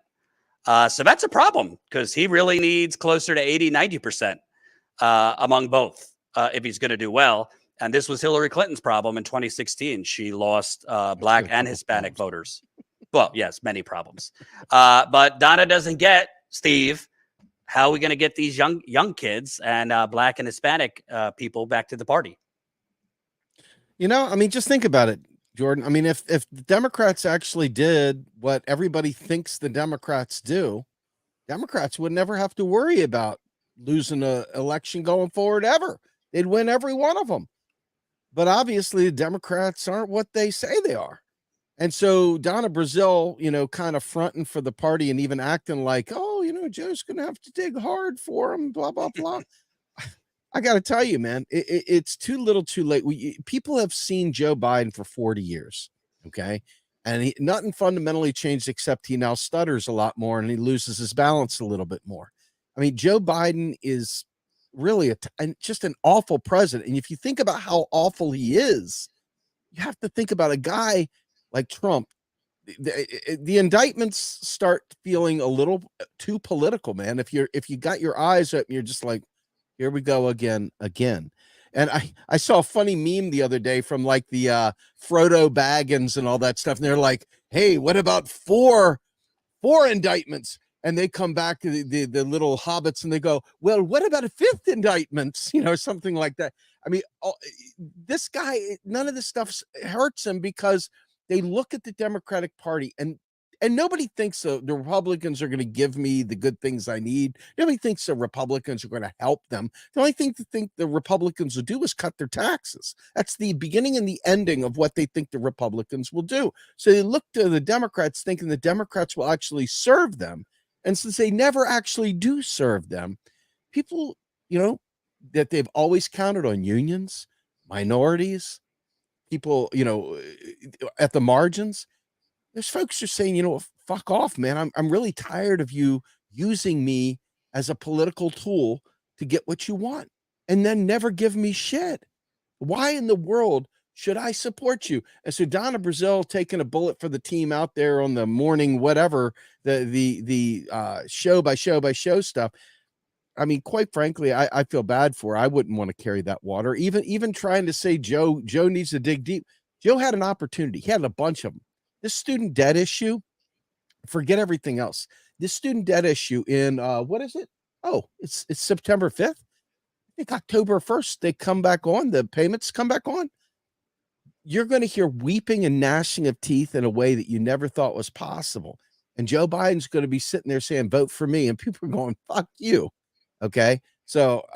So that's a problem because he really needs closer to 80, 90% among both if he's going to do well. And this was Hillary Clinton's problem in 2016. She lost Black and Hispanic voters. Well, yes, many problems. But Donna doesn't get, Steve, how are we going to get these young kids and Black and Hispanic people back to the party?
You know, I mean, just think about it, Jordan. I mean, if the Democrats actually did what everybody thinks the Democrats do, Democrats would never have to worry about losing an election going forward ever. They'd win every one of them. But obviously, the Democrats aren't what they say they are. And so Donna Brazile, you know, kind of fronting for the party and even acting like, oh, you know, Joe's going to have to dig hard for him, blah, blah, blah. I got to tell you, man, it's too little too late. People have seen Joe Biden for 40 years. Okay. And nothing fundamentally changed except he now stutters a lot more and he loses his balance a little bit more. I mean, Joe Biden is really just an awful president. And if you think about how awful he is, you have to think about a guy like Trump. The indictments start feeling a little too political, man. If you got your eyes open, you're just like, here we go again. And I saw a funny meme the other day from like the Frodo Baggins and all that stuff. And they're like, hey, what about four indictments? And they come back to the little hobbits and they go, well, what about a fifth indictment? You know, something like that. I mean, this guy, none of this stuff hurts him because they look at the Democratic Party and nobody thinks the Republicans are going to give me the good things I need. Nobody thinks the Republicans are going to help them. The only thing to think the Republicans will do is cut their taxes. That's the beginning and the ending of what they think the Republicans will do. So they look to the Democrats thinking the Democrats will actually serve them. And since they never actually do serve them, people, you know, that they've always counted on unions, minorities, people, you know, at the margins. There's folks who are saying, you know, fuck off, man. I'm really tired of you using me as a political tool to get what you want and then never give me shit. Why in the world should I support you? And so Donna Brazile taking a bullet for the team out there on the morning, whatever, the show by show stuff. I mean, quite frankly, I feel bad for her. I wouldn't want to carry that water. Even trying to say Joe needs to dig deep. Joe had an opportunity. He had a bunch of them. This student debt issue, forget everything else. This student debt issue in what is it? Oh, it's September 5th. I think October 1st, they come back on, the payments come back on. You're going to hear weeping and gnashing of teeth in a way that you never thought was possible. And Joe Biden's going to be sitting there saying, vote for me. And people are going, fuck you. Okay. So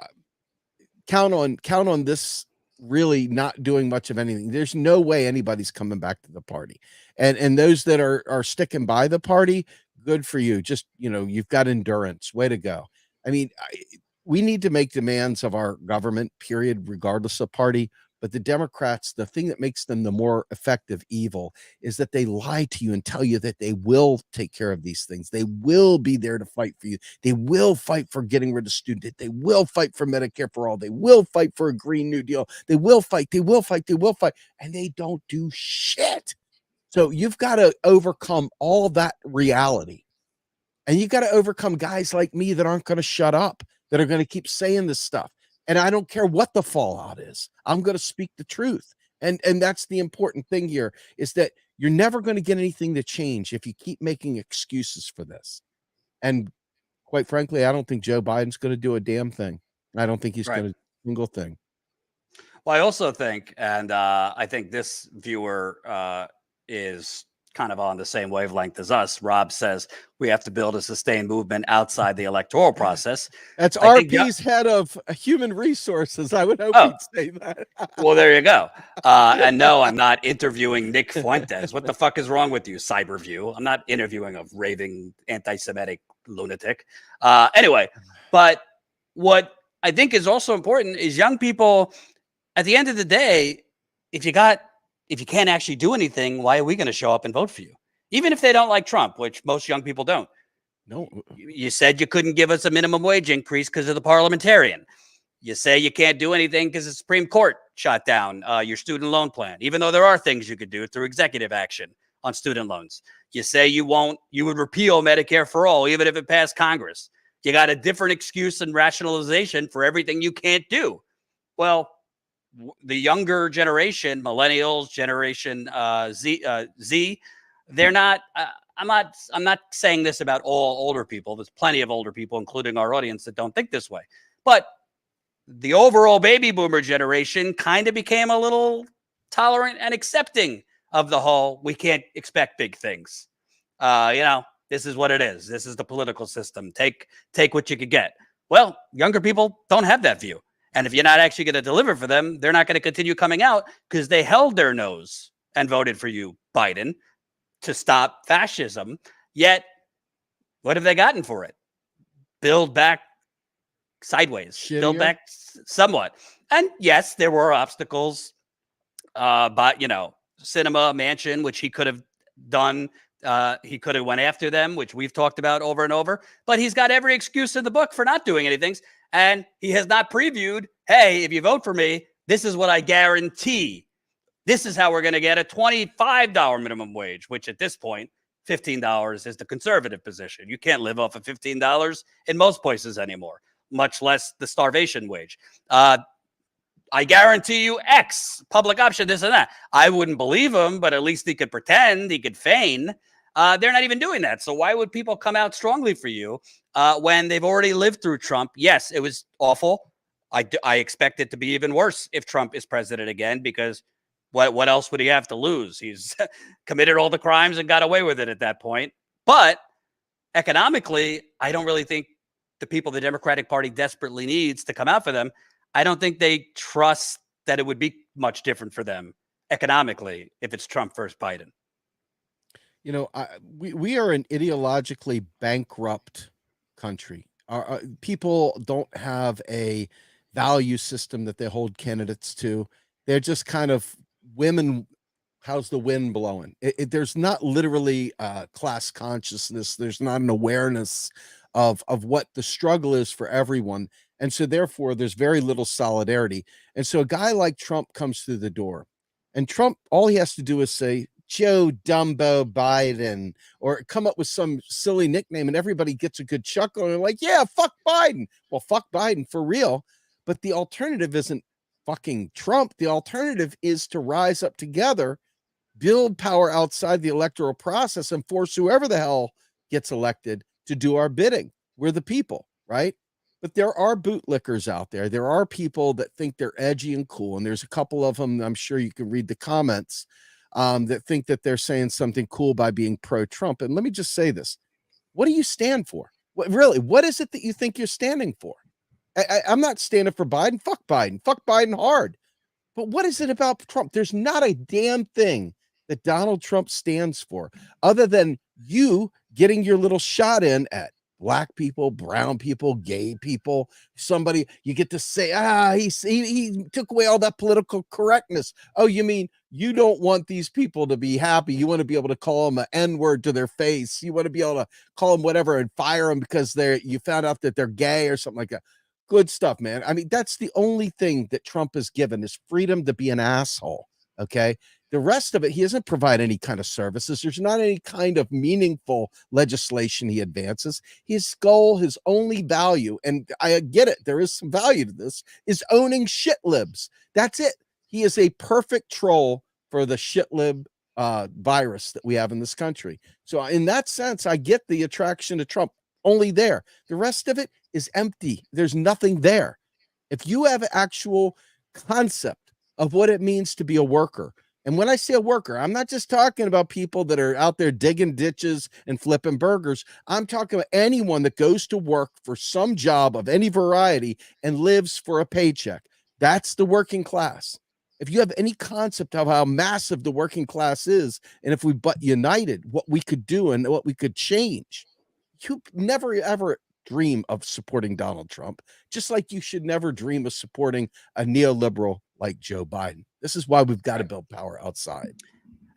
count on this really not doing much of anything. There's no way anybody's coming back to the party. And those that are sticking by the party, good for you. Just, you know, you've got endurance. Way to go. I mean, we need to make demands of our government, period, regardless of party. But the Democrats, the thing that makes them the more effective evil is that they lie to you and tell you that they will take care of these things. They will be there to fight for you. They will fight for getting rid of student debt. They will fight for Medicare for all. They will fight for a Green New Deal. They will fight. And they don't do shit. So you've got to overcome all that reality. And you got to overcome guys like me that aren't going to shut up, that are going to keep saying this stuff. And I don't care what the fallout is. I'm going to speak the truth. And that's the important thing here, is that you're never going to get anything to change if you keep making excuses for this. And quite frankly, I don't think Joe Biden's going to do a damn thing. I don't think he's going to do a single thing.
Well, I also think, and I think this viewer is kind of on the same wavelength as us. Rob says we have to build a sustained movement outside the electoral process.
That's RP's head of human resources. I would hope he'd say that.
Well, there you go. And no, I'm not interviewing Nick Fuentes. What the fuck is wrong with you, Cyberview? I'm not interviewing a raving anti-Semitic lunatic. Anyway, but what I think is also important is young people, at the end of the day, if you can't actually do anything, why are we going to show up and vote for you? Even if they don't like Trump, which most young people don't.
No.
You said you couldn't give us a minimum wage increase because of the parliamentarian. You say you can't do anything because the Supreme Court shot down your student loan plan, even though there are things you could do through executive action on student loans. You say you would repeal Medicare for all, even if it passed Congress. You got a different excuse and rationalization for everything you can't do. Well, the younger generation, millennials, Generation Z, they're not. I'm not saying this about all older people. There's plenty of older people, including our audience, that don't think this way. But the overall baby boomer generation kind of became a little tolerant and accepting of the whole. We can't expect big things. This is what it is. This is the political system. Take what you could get. Well, younger people don't have that view. And if you're not actually going to deliver for them, they're not going to continue coming out because they held their nose and voted for you, Biden, to stop fascism. Yet, what have they gotten for it? Build back sideways, build
Shittier?
back somewhat. And yes, there were obstacles, but cinema, mansion, which he could have done. He could have went after them, which we've talked about over and over. But he's got every excuse in the book for not doing anything. And he has not previewed, hey, if you vote for me, this is what I guarantee. This is how we're going to get a $25 minimum wage, which at this point, $15 is the conservative position. You can't live off of $15 in most places anymore, much less the starvation wage. I guarantee you X, public option, this and that. I wouldn't believe him, but at least he could pretend, he could feign. They're not even doing that. So why would people come out strongly for you when they've already lived through Trump? Yes, it was awful. I expect it to be even worse if Trump is president again, because what else would he have to lose? He's committed all the crimes and got away with it at that point. But economically, I don't really think the people the Democratic Party desperately needs to come out for them, I don't think they trust that it would be much different for them economically if it's Trump versus Biden.
We are an ideologically bankrupt country. People don't have a value system that they hold candidates to. They're just kind of women. How's the wind blowing? There's not literally class consciousness. There's not an awareness of what the struggle is for everyone. And so therefore there's very little solidarity. And so a guy like Trump comes through the door, and Trump, all he has to do is say, Joe Dumbo Biden, or come up with some silly nickname, and everybody gets a good chuckle. And they're like, yeah, fuck Biden. Well, fuck Biden for real. But the alternative isn't fucking Trump. The alternative is to rise up together, build power outside the electoral process, and force whoever the hell gets elected to do our bidding. We're the people, right? But there are bootlickers out there. There are people that think they're edgy and cool. And there's a couple of them, I'm sure you can read the comments, that think that they're saying something cool by being pro-Trump. And let me just say this. What do you stand for? What is it that you think you're standing for? I'm not standing for Biden. Fuck Biden. Fuck Biden hard. But what is it about Trump? There's not a damn thing that Donald Trump stands for other than you getting your little shot in at Black people, brown people, gay people. Somebody you get to say, he took away all that political correctness. Oh, you mean you don't want these people to be happy? You want to be able to call them an N-word to their face. You want to be able to call them whatever and fire them because you found out that they're gay or something like that. Good stuff, man. I mean, that's the only thing that Trump has given is freedom to be an asshole. Okay. The rest of it, he doesn't provide any kind of services. There's not any kind of meaningful legislation he advances. His goal, his only value, and I get it, there is some value to this, is owning shit libs. That's it. He is a perfect troll for the shit lib virus that we have in this country. So in that sense, I get the attraction to Trump only there. The rest of it is empty. There's nothing there. If you have an actual concept of what it means to be a worker, and when I say a worker, I'm not just talking about people that are out there digging ditches and flipping burgers. I'm talking about anyone that goes to work for some job of any variety and lives for a paycheck. That's the working class. If you have any concept of how massive the working class is, and if we but united, what we could do and what we could change, you never, ever dream of supporting Donald Trump, just like you should never dream of supporting a neoliberal like Joe Biden. This is why we've got to build power outside.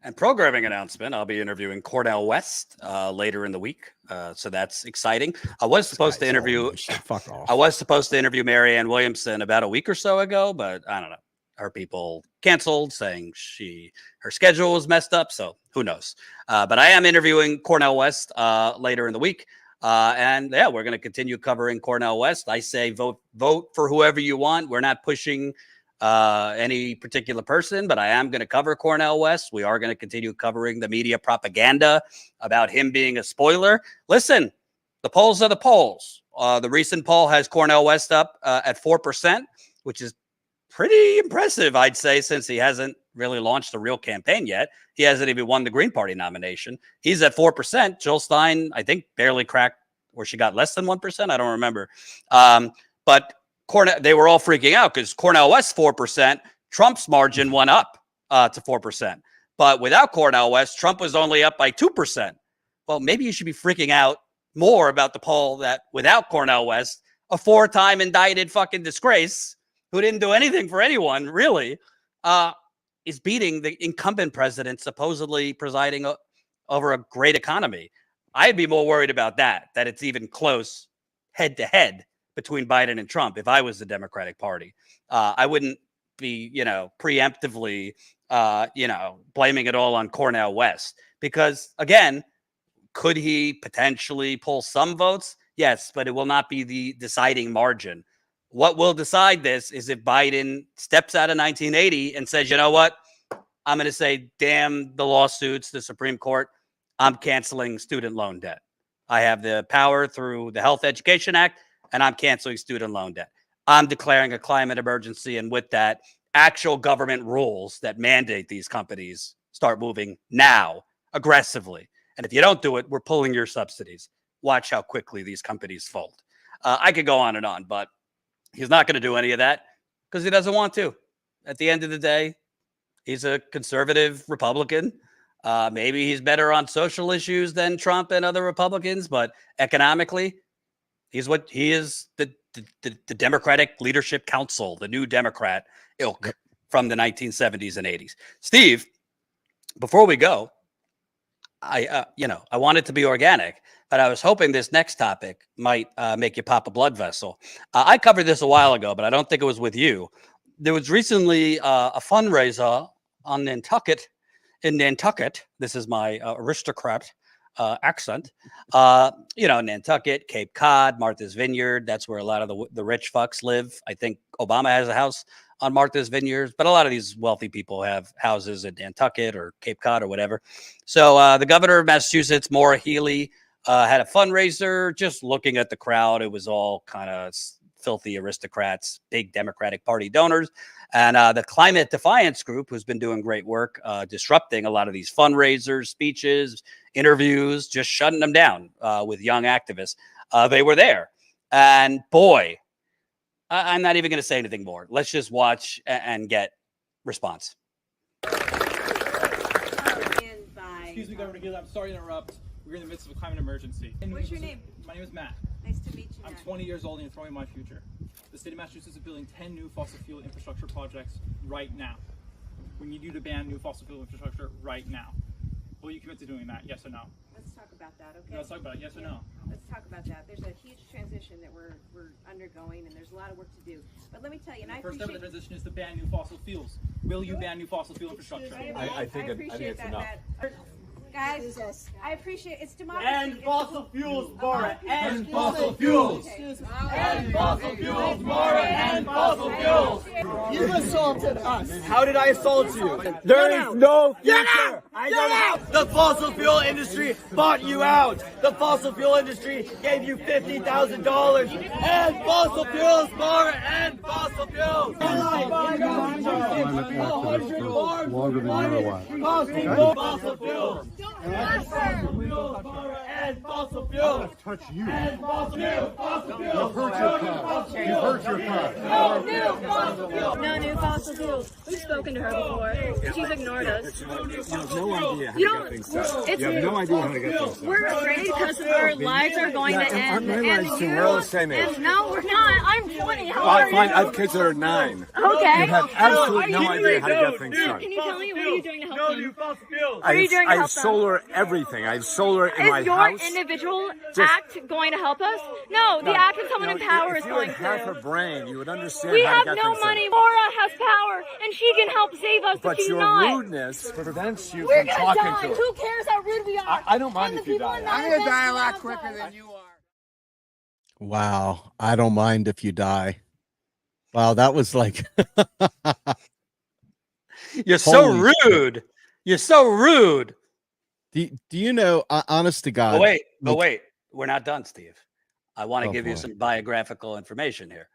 And programming announcement, I'll be interviewing Cornel West later in the week. So that's exciting. I was supposed to interview Marianne Williamson about a week or so ago, but I don't know. Her people canceled, saying her schedule was messed up. So who knows? But I am interviewing Cornel West later in the week. And yeah, we're going to continue covering Cornel West. I say vote for whoever you want. We're not pushing any particular person, but I am going to cover Cornel West. We are going to continue covering the media propaganda about him being a spoiler. Listen, the polls are the polls. The recent poll has Cornel West up at 4%, which is pretty impressive, I'd say, since he hasn't really launched a real campaign yet. He hasn't even won the Green Party nomination. He's at 4%. Jill Stein, I think, barely cracked, or she got less than 1%. I don't remember. But they were all freaking out because Cornel West 4%, Trump's margin went up to 4%. But without Cornel West, Trump was only up by 2%. Well, maybe you should be freaking out more about the poll that without Cornel West, a 4-time indicted fucking disgrace who didn't do anything for anyone, really, is beating the incumbent president supposedly presiding over a great economy. I'd be more worried about that it's even close head-to-head between Biden and Trump if I was the Democratic Party. I wouldn't be, preemptively, blaming it all on Cornel West. Because, again, could he potentially pull some votes? Yes, but it will not be the deciding margin. What will decide this is if Biden steps out of 1980 and says, you know what? I'm going to say, damn the lawsuits, the Supreme Court. I'm canceling student loan debt. I have the power through the Health Education Act, and I'm canceling student loan debt. I'm declaring a climate emergency, and with that, actual government rules that mandate these companies start moving now aggressively. And if you don't do it, we're pulling your subsidies. Watch how quickly these companies fold. I could go on and on, but he's not going to do any of that because he doesn't want to. At the end of the day, he's a conservative Republican. Maybe he's better on social issues than Trump and other Republicans, but economically, he is the Democratic Leadership Council, the new Democrat ilk from the 1970s and 80s. Steve, before we go, I want it to be organic, but I was hoping this next topic might make you pop a blood vessel. I covered this a while ago, but I don't think it was with you. There was recently a fundraiser on Nantucket. In Nantucket, this is my aristocrat accent. Nantucket, Cape Cod, Martha's Vineyard. That's where a lot of the rich fucks live. I think Obama has a house on Martha's Vineyard, but a lot of these wealthy people have houses in Nantucket or Cape Cod or whatever. So the governor of Massachusetts, Maura Healey, had a fundraiser. Just looking at the crowd, it was all kind of filthy aristocrats, big Democratic Party donors. And the Climate Defiance Group, who's been doing great work disrupting a lot of these fundraisers, speeches, interviews, just shutting them down with young activists. They were there. And boy, I'm not even going to say anything more. Let's just watch and get response.
Excuse me, Governor Gill, I'm sorry to interrupt. We're in the midst of a climate emergency.
What's your name?
My name is Matt.
Nice to meet you,
I'm
Matt.
20 years old and you're throwing my future. The state of Massachusetts is building 10 new fossil fuel infrastructure projects right now. We need you to ban new fossil fuel infrastructure right now. Will you commit to doing that? Yes or no?
Let's talk about that, okay?
Let's talk about it. Yes or no?
Let's talk about that. There's a huge transition that we're undergoing, and there's a lot of work to do. But let me tell you, and I
The first step of the
appreciate
transition is to ban new fossil fuels. Will you ban new fossil fuel infrastructure?
I appreciate that, Matt. Guys, I appreciate it's democracy.
End fossil fuels, Maura. End fossil fuels. End fossil fuels, Maura. End fossil fuels.
You assaulted us.
How did I assault you? There is no future. The fossil fuel industry bought you out. The fossil fuel industry gave you $50,000. End fossil fuels, Maura. End fossil fuels.
Longer than
Fossil fuels. And fossil fuels.
Touch you.
And fossil fuels. Fossil fuels.
You hurt your car.
No new fossil fuels.
No new fossil fuels. We've spoken to her before. She's ignored us.
You have no idea how to get things done. You have no idea how to get things done.
We're afraid because our lives are going to end.
My lives too. We're all the same age.
No, we're not. I'm 20. How
Well,
are
fine.
you?
I have kids that are 9.
Okay.
You have absolutely no idea how to get things done.
Can you tell me what are you doing to help
No
them?
new fossil fuels.
What are you doing to
I have
help them?
solar everything. I have solar in my
Is your
house.
individual act going to help us? No, the act of someone in power is
If you
going
had half
to.
a brain, you would understand
We
how
have
to get
no
things
money.
done.
Maura has power, and she can help save us,
But
she's
your
not.
rudeness prevents you
We're
from
gonna
talking
die.
to her.
Who cares how rude we are?
I don't mind
And
if
the
you
people
die.
in
I'm
that
going to die a
event
lot
love
quicker
us.
than you are.
Wow. I don't mind if you die. Wow. That was like,
You're so
Holy
rude. You're so rude.
do you know, honest to God.
But wait, we're not done, Steve. I want to
Oh,
give you
boy.
some biographical information here.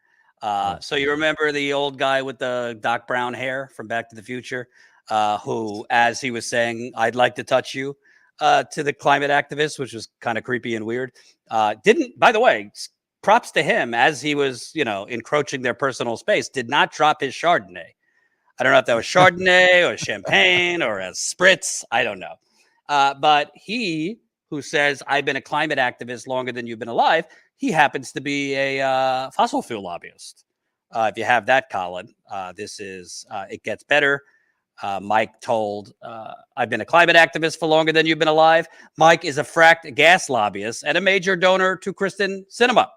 So you remember the old guy with the Doc Brown hair from Back to the Future, who, as he was saying, "I'd like to touch you," to the climate activists, which was kind of creepy and weird. Didn't, by the way, props to him, as he was, encroaching their personal space, did not drop his Chardonnay. I don't know if that was Chardonnay or champagne or a spritz. I don't know. But he, who says, I've been a climate activist longer than you've been alive. He happens to be a fossil fuel lobbyist. If you have that, Colin, this is, it gets better. Mike told, I've been a climate activist for longer than you've been alive. Mike is a fracked gas lobbyist and a major donor to Kristen Sinema.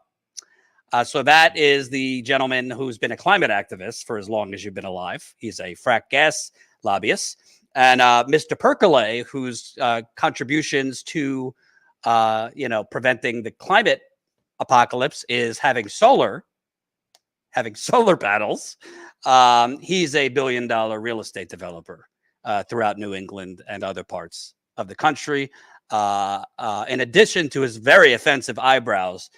So that is the gentleman who's been a climate activist for as long as you've been alive. He's a fracked gas lobbyist. And Mr. Percolay, whose contributions to, preventing the climate apocalypse is having solar panels. He's a $1 billion real estate developer throughout New England and other parts of the country. In addition to his very offensive eyebrows,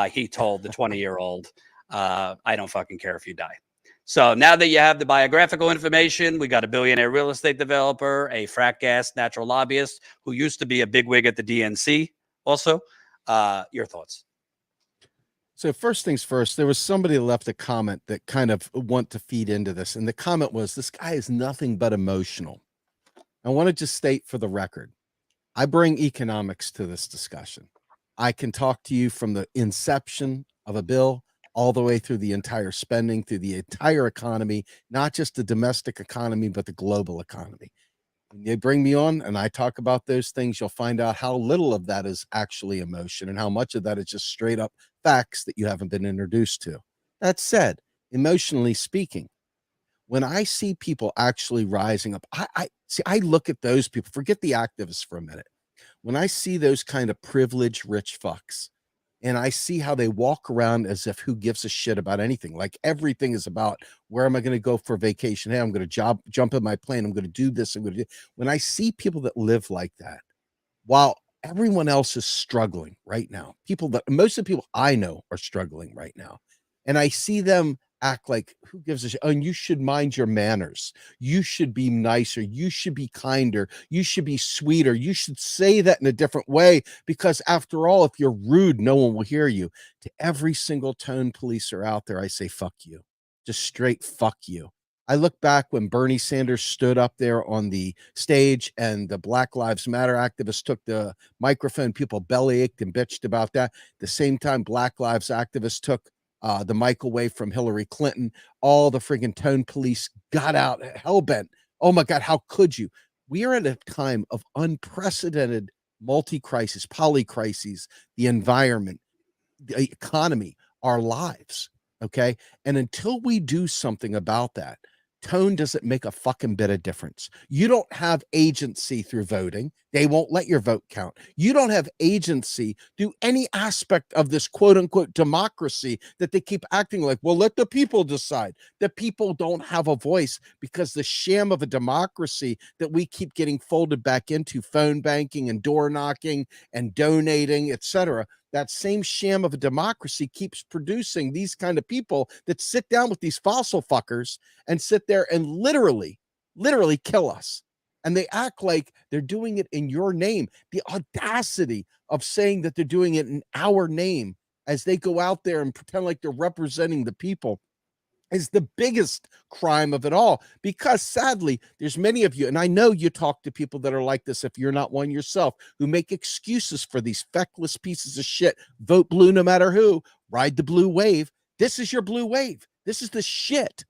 he told the 20-year-old, I don't fucking care if you die. So now that you have the biographical information, we got a billionaire real estate developer, a frack gas natural lobbyist who used to be a bigwig at the DNC also. Your thoughts?
So first things first, there was somebody that left a comment that kind of want to feed into this. And the comment was, this guy is nothing but emotional. I want to just state for the record, I bring economics to this discussion. I can talk to you from the inception of a bill all the way through the entire spending, through the entire economy, not just the domestic economy, but the global economy. When you bring me on and I talk about those things, you'll find out how little of that is actually emotion and how much of that is just straight up facts that you haven't been introduced to. That said, emotionally speaking, when I see people actually rising up, I look at those people, forget the activists for a minute. When I see those kind of privileged rich fucks, and I see how they walk around as if who gives a shit about anything. Like everything is about where am I going to go for vacation? Hey, I'm going to jump in my plane. I'm going to do this. When I see people that live like that, while everyone else is struggling right now, most of the people I know are struggling right now. And I see them act like who gives a shit? Oh, and you should mind your manners. You should be nicer. You should be kinder. You should be sweeter. You should say that in a different way, because after all, if you're rude, no one will hear you. To every single tone policer out there, I say, fuck you. Just straight fuck you. I look back when Bernie Sanders stood up there on the stage and the Black Lives Matter activists took the microphone, people belly ached and bitched about that. At the same time, Black Lives activists took the mic away from Hillary Clinton. All the friggin' tone police got out hellbent. Oh my God, how could you? We are at a time of unprecedented multi-crisis, poly-crises, the environment, the economy, our lives, okay? And until we do something about that, tone doesn't make a fucking bit of difference. You don't have agency through voting. They won't let your vote count. You don't have agency through any aspect of this quote unquote democracy that they keep acting like, well, let the people decide. The people don't have a voice because the sham of a democracy that we keep getting folded back into, phone banking and door knocking and donating, etc. That same sham of a democracy keeps producing these kind of people that sit down with these fossil fuckers and sit there and literally kill us. And they act like they're doing it in your name. The audacity of saying that they're doing it in our name as they go out there and pretend like they're representing the people is the biggest crime of it all, because sadly, there's many of you, and I know you talk to people that are like this if you're not one yourself, who make excuses for these feckless pieces of shit. Vote blue no matter who, ride the blue wave. This is your blue wave. This is the shit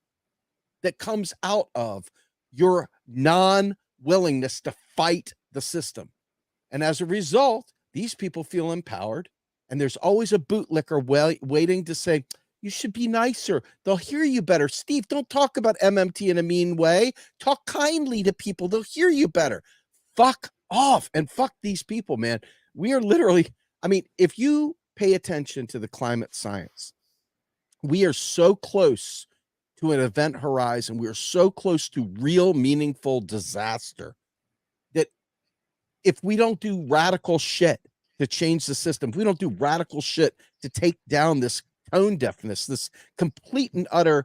that comes out of your non-willingness to fight the system. And as a result, these people feel empowered, and there's always a bootlicker waiting to say, you should be nicer. They'll hear you better. Steve, don't talk about MMT in a mean way. Talk kindly to people. They'll hear you better. Fuck off and fuck these people, man. We are literally, I mean, if you pay attention to the climate science, we are so close to an event horizon. We are so close to real meaningful disaster that if we don't do radical shit to change the system, if we don't do radical shit to take down this tone deafness, this complete and utter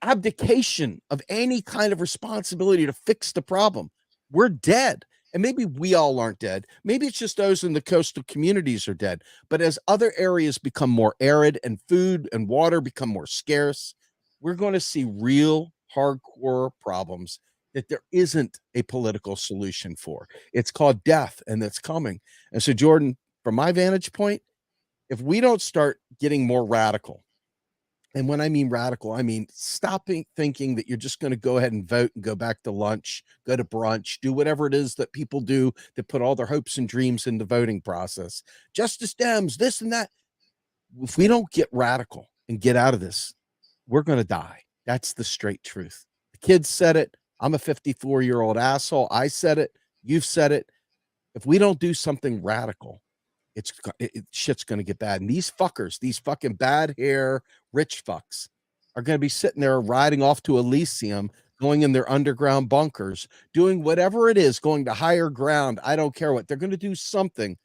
abdication of any kind of responsibility to fix the problem, we're dead. And maybe we all aren't dead. Maybe it's just those in the coastal communities are dead. But as other areas become more arid and food and water become more scarce, we're going to see real hardcore problems. that there isn't a political solution for. It's called death, and that's coming. And so, Jordan, from my vantage point, if we don't start getting more radical, and when I mean radical, I mean stopping thinking that you're just going to go ahead and vote and go back to lunch, go to brunch, do whatever it is that people do that put all their hopes and dreams in the voting process. Justice Dems, this and that. If we don't get radical and get out of this, we're going to die. That's the straight truth. The kids said it. I'm a 54-year-old asshole. I said it. You've said it. If we don't do something radical, shit's going to get bad. And these fuckers, these fucking bad hair, rich fucks are going to be sitting there riding off to Elysium, going in their underground bunkers, doing whatever it is, going to higher ground. I don't care what. They're going to do something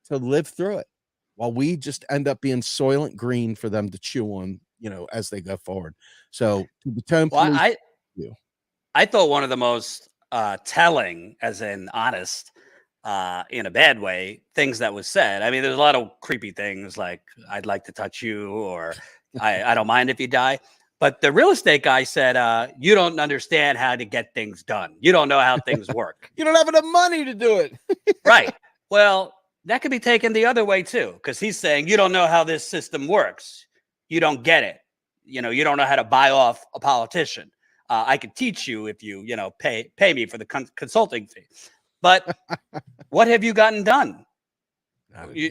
to live through it, while we just end up being Soylent Green for them to chew on, as they go forward. So to the tone,
I thought one of the most telling, as in honest, in a bad way, things that was said. I mean, there's a lot of creepy things like "I'd like to touch you" or I don't mind if you die." But the real estate guy said, "You don't understand how to get things done. You don't know how things work.
You don't have enough money to do it."
Right. Well, that could be taken the other way too, because he's saying you don't know how this system works. You don't get it. You don't know how to buy off a politician. I could teach you if you pay me for the consulting fee. But what have you gotten done?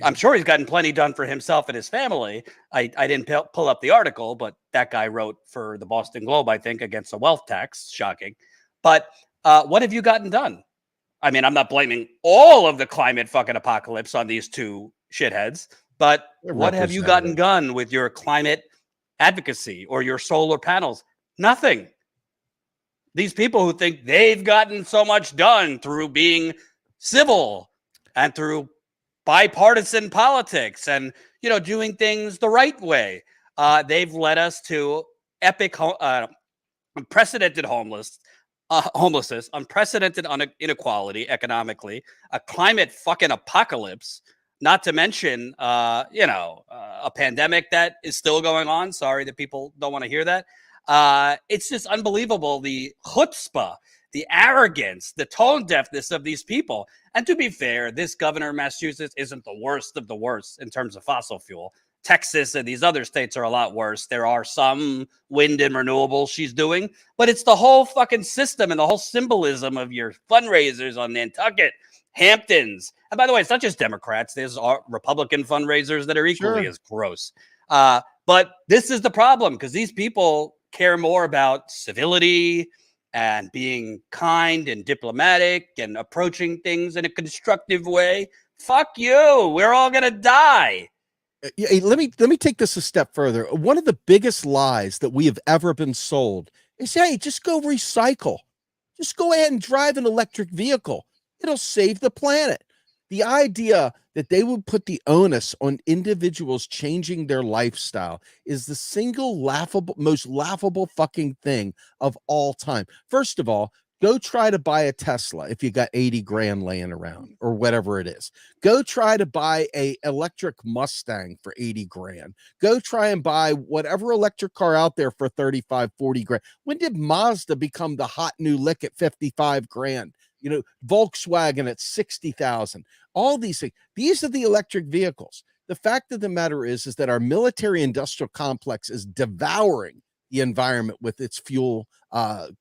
I'm sure he's gotten plenty done for himself and his family. I didn't pull up the article, but that guy wrote for the Boston Globe, I think, against a wealth tax. Shocking. But what have you gotten done? I mean, I'm not blaming all of the climate fucking apocalypse on these two shitheads, but what have you gotten done with your climate advocacy or your solar panels? Nothing. These people who think they've gotten so much done through being civil and through bipartisan politics and, doing things the right way, they've led us to epic, unprecedented homelessness, unprecedented inequality economically, a climate fucking apocalypse, not to mention, a pandemic that is still going on. Sorry that people don't want to hear that. It's just unbelievable, the chutzpah, the arrogance, the tone deafness of these people. And to be fair, this governor of Massachusetts isn't the worst of the worst in terms of fossil fuel. Texas and these other states are a lot worse. There are some wind and renewables she's doing, but it's the whole fucking system and the whole symbolism of your fundraisers on Nantucket, Hamptons. And by the way, it's not just Democrats. There's Republican fundraisers that are equally as gross. But this is the problem, because these people care more about civility and being kind and diplomatic and approaching things in a constructive way. Fuck you. We're all going to die.
Let me take this a step further. One of the biggest lies that we have ever been sold is, hey, just go recycle. Just go ahead and drive an electric vehicle. It'll save the planet. The idea that they would put the onus on individuals changing their lifestyle is the single most laughable fucking thing of all time. First of all, go try to buy a Tesla if you got 80 grand laying around or whatever it is. Go try to buy a electric Mustang for 80 grand. Go try and buy whatever electric car out there for 35, 40 grand. When did Mazda become the hot new lick at 55 grand? Volkswagen at 60,000, all these things. These are the electric vehicles. The fact of the matter is that our military industrial complex is devouring the environment with its fuel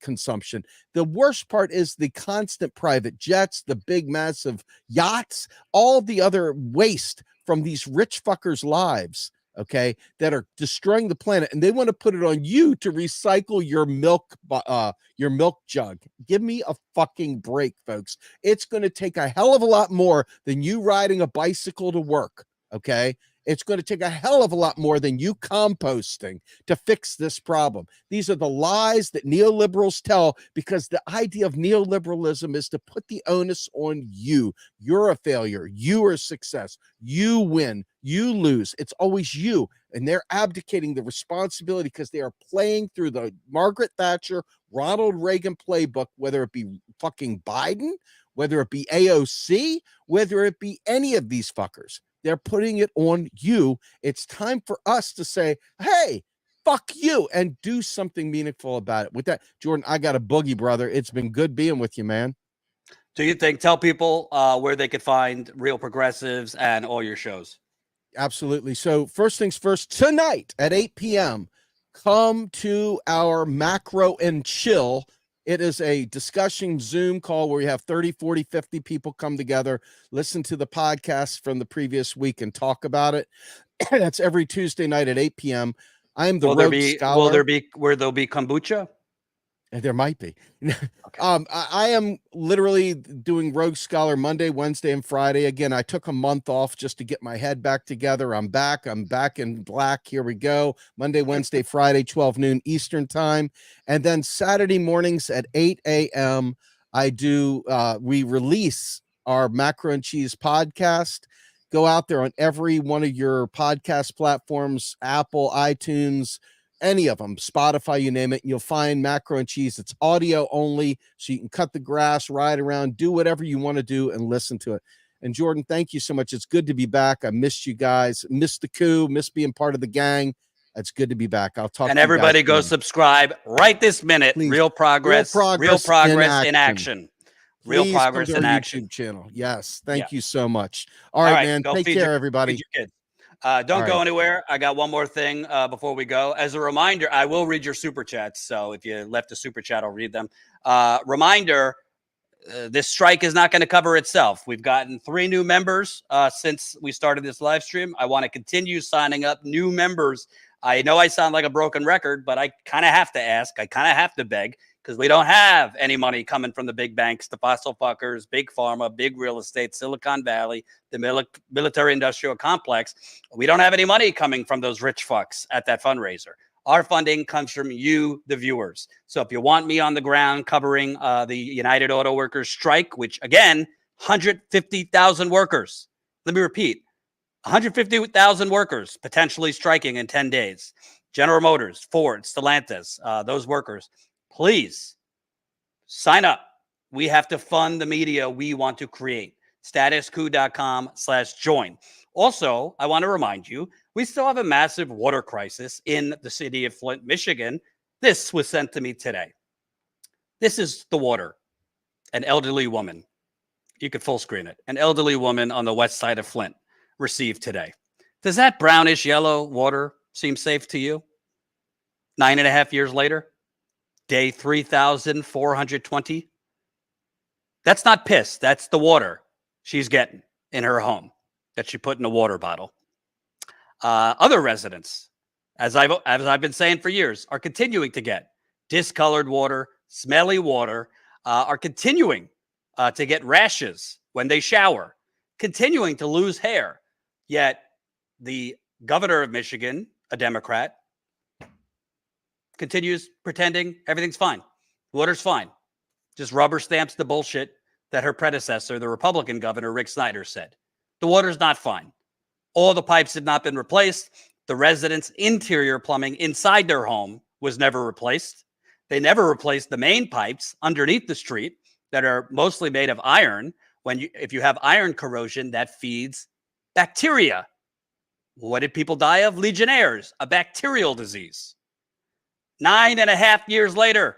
consumption. The worst part is the constant private jets, the big massive yachts, all the other waste from these rich fuckers' lives, okay, that are destroying the planet, and they want to put it on you to recycle your milk jug. Give me a fucking break, folks. It's going to take a hell of a lot more than you riding a bicycle to work, okay? It's going to take a hell of a lot more than you composting to fix this problem. These are the lies that neoliberals tell, because the idea of neoliberalism is to put the onus on you. You're a failure. You are a success. You win. You lose. It's always you. And they're abdicating the responsibility because they are playing through the Margaret Thatcher, Ronald Reagan playbook, whether it be fucking Biden, whether it be AOC, whether it be any of these fuckers. They're putting it on you. It's time for us to say, hey, fuck you, and do something meaningful about it. With that, Jordan, I got a boogie, brother. It's been good being with you, man.
Do you think, tell people where they could find Real Progressives and all your shows?
Absolutely. So first things first, tonight at 8 p.m., come to our Macro and Chill. It is a discussion Zoom call where we have 30, 40, 50 people come together, listen to the podcast from the previous week and talk about it. That's every Tuesday night at 8 p.m. I am the Rogue Scholar.
Will there be kombucha?
There might be. I am literally doing Rogue Scholar Monday, Wednesday, and Friday. Again, I took a month off just to get my head back together. I'm back in black. Here we go. Monday, Wednesday, Friday, 12 noon Eastern time. And then Saturday mornings at 8 a.m., we release our Macro and Cheese podcast. Go out there on every one of your podcast platforms, Apple, iTunes, any of them, Spotify, you name it, and you'll find Macro and Cheese. It's audio only, so you can cut the grass, ride around, do whatever you want to do and listen to it. And Jordan, thank you so much. It's good to be back. I missed you guys, missed the coup, missed being part of the gang. It's good to be back. I'll talk
and
to
everybody
you guys
go
soon.
Subscribe right this minute.
Please.
Real progress in action. Real
Please
progress
come to
in
our
action.
YouTube channel. Yes. Thank you so much. All right, man.
Go
Take
feed
care,
your-
everybody.
feed your kids. Don't go anywhere. I got one more thing before we go. As a reminder, I will read your super chats. So if you left a super chat, I'll read them. Reminder, this strike is not going to cover itself. We've gotten 3 new members since we started this live stream. I want to continue signing up new members. I know I sound like a broken record, but I kind of have to ask. I kind of have to beg, because we don't have any money coming from the big banks, the fossil fuckers, big pharma, big real estate, Silicon Valley, the military industrial complex. We don't have any money coming from those rich fucks at that fundraiser. Our funding comes from you, the viewers. So if you want me on the ground covering the United Auto Workers strike, which again, 150,000 workers. Let me repeat, 150,000 workers potentially striking in 10 days. General Motors, Ford, Stellantis, those workers, please sign up. We have to fund the media we want to create. StatusCoup.com/join. Also, I want to remind you, we still have a massive water crisis in the city of Flint, Michigan. This was sent to me today. This is the water. An elderly woman. You could full screen it. An elderly woman on the west side of Flint received today. Does that brownish yellow water seem safe to you? 9.5 years later, day 3,420. That's not piss. That's the water she's getting in her home that she put in a water bottle. Other residents, as I've been saying for years, are continuing to get discolored water, smelly water, are continuing to get rashes when they shower, continuing to lose hair. Yet the governor of Michigan, a Democrat, continues pretending everything's fine. Water's fine. Just rubber stamps the bullshit that her predecessor, the Republican governor, Rick Snyder, said. The water's not fine. All the pipes had not been replaced. The residents' interior plumbing inside their home was never replaced. They never replaced the main pipes underneath the street that are mostly made of iron. If you have iron corrosion, that feeds bacteria. What did people die of? Legionnaires, a bacterial disease. 9.5 years later,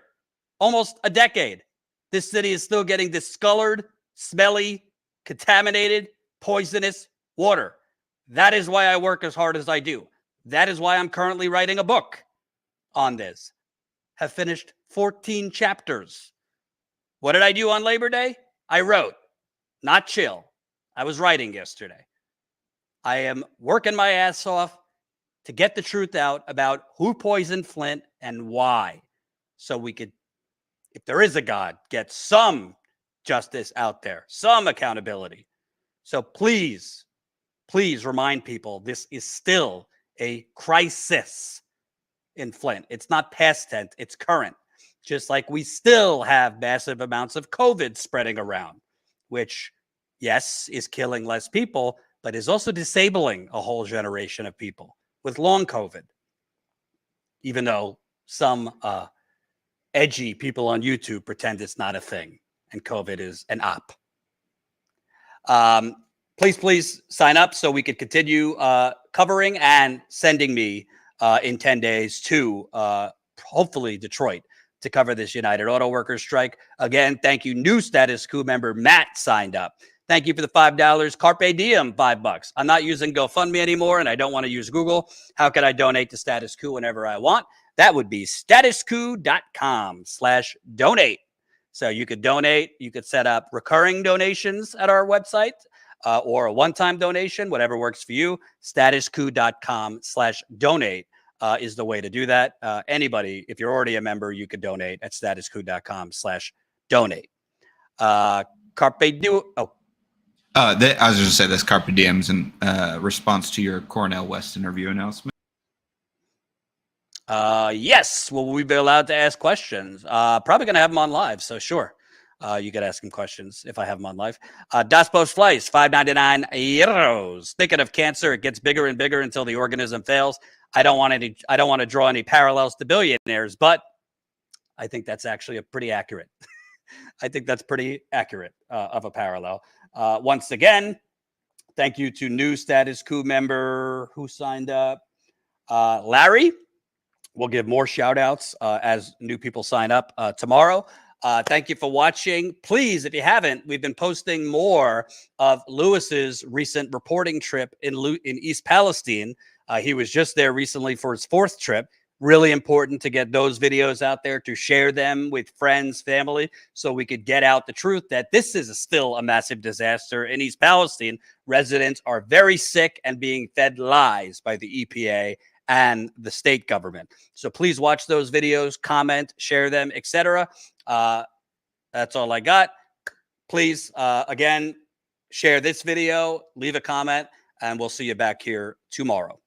almost a decade, this city is still getting discolored, smelly, contaminated, poisonous water. That is why I work as hard as I do. That is why I'm currently writing a book on this. Have finished 14 chapters. What did I do on Labor Day? I wrote, not chill. I was writing yesterday. I am working my ass off to get the truth out about who poisoned Flint and why. So we could, if there is a God, get some justice out there, some accountability. So please remind people this is still a crisis in Flint. It's not past tense, it's current. Just like we still have massive amounts of COVID spreading around, which, yes, is killing less people, but is also disabling a whole generation of people with long COVID. Even though some edgy people on YouTube pretend it's not a thing and COVID is an op. Please sign up so we could continue covering and sending me in 10 days to hopefully Detroit to cover this United Auto Workers strike. Again, thank you. New Status Coup member Matt signed up. Thank you for the $5. Carpe Diem, $5. I'm not using GoFundMe anymore, and I don't want to use Google. How can I donate to Status Coup whenever I want? That would be statuscoup.com/donate. So you could donate. You could set up recurring donations at our website or a one-time donation, whatever works for you. statuscoup.com/donate is the way to do that. Anybody, if you're already a member, you could donate at statuscoup.com/donate. Carpe Diem. Oh.
I was just going to say this Carpe Diem's in response to your Cornell West interview announcement.
Yes. Will we be allowed to ask questions? Probably going to have them on live. So sure. You could ask him questions if I have them on live. Das Post Fleiss, 5.99 euros. Thinking of cancer, it gets bigger and bigger until the organism fails. I don't want to draw any parallels to billionaires, but I think that's actually pretty accurate. I think that's pretty accurate of a parallel. Once again, thank you to new Status Coup member who signed up. Larry. We'll give more shout outs as new people sign up tomorrow. Thank you for watching. Please, if you haven't, we've been posting more of Lewis's recent reporting trip in East Palestine. He was just there recently for his 4th trip. Really important to get those videos out there, to share them with friends, family, so we could get out the truth that this is still a massive disaster in East Palestine. Residents are very sick and being fed lies by the EPA and the state government. So please watch those videos, comment, share them, etc. That's all I got. Please, again, share this video, leave a comment, and we'll see you back here tomorrow.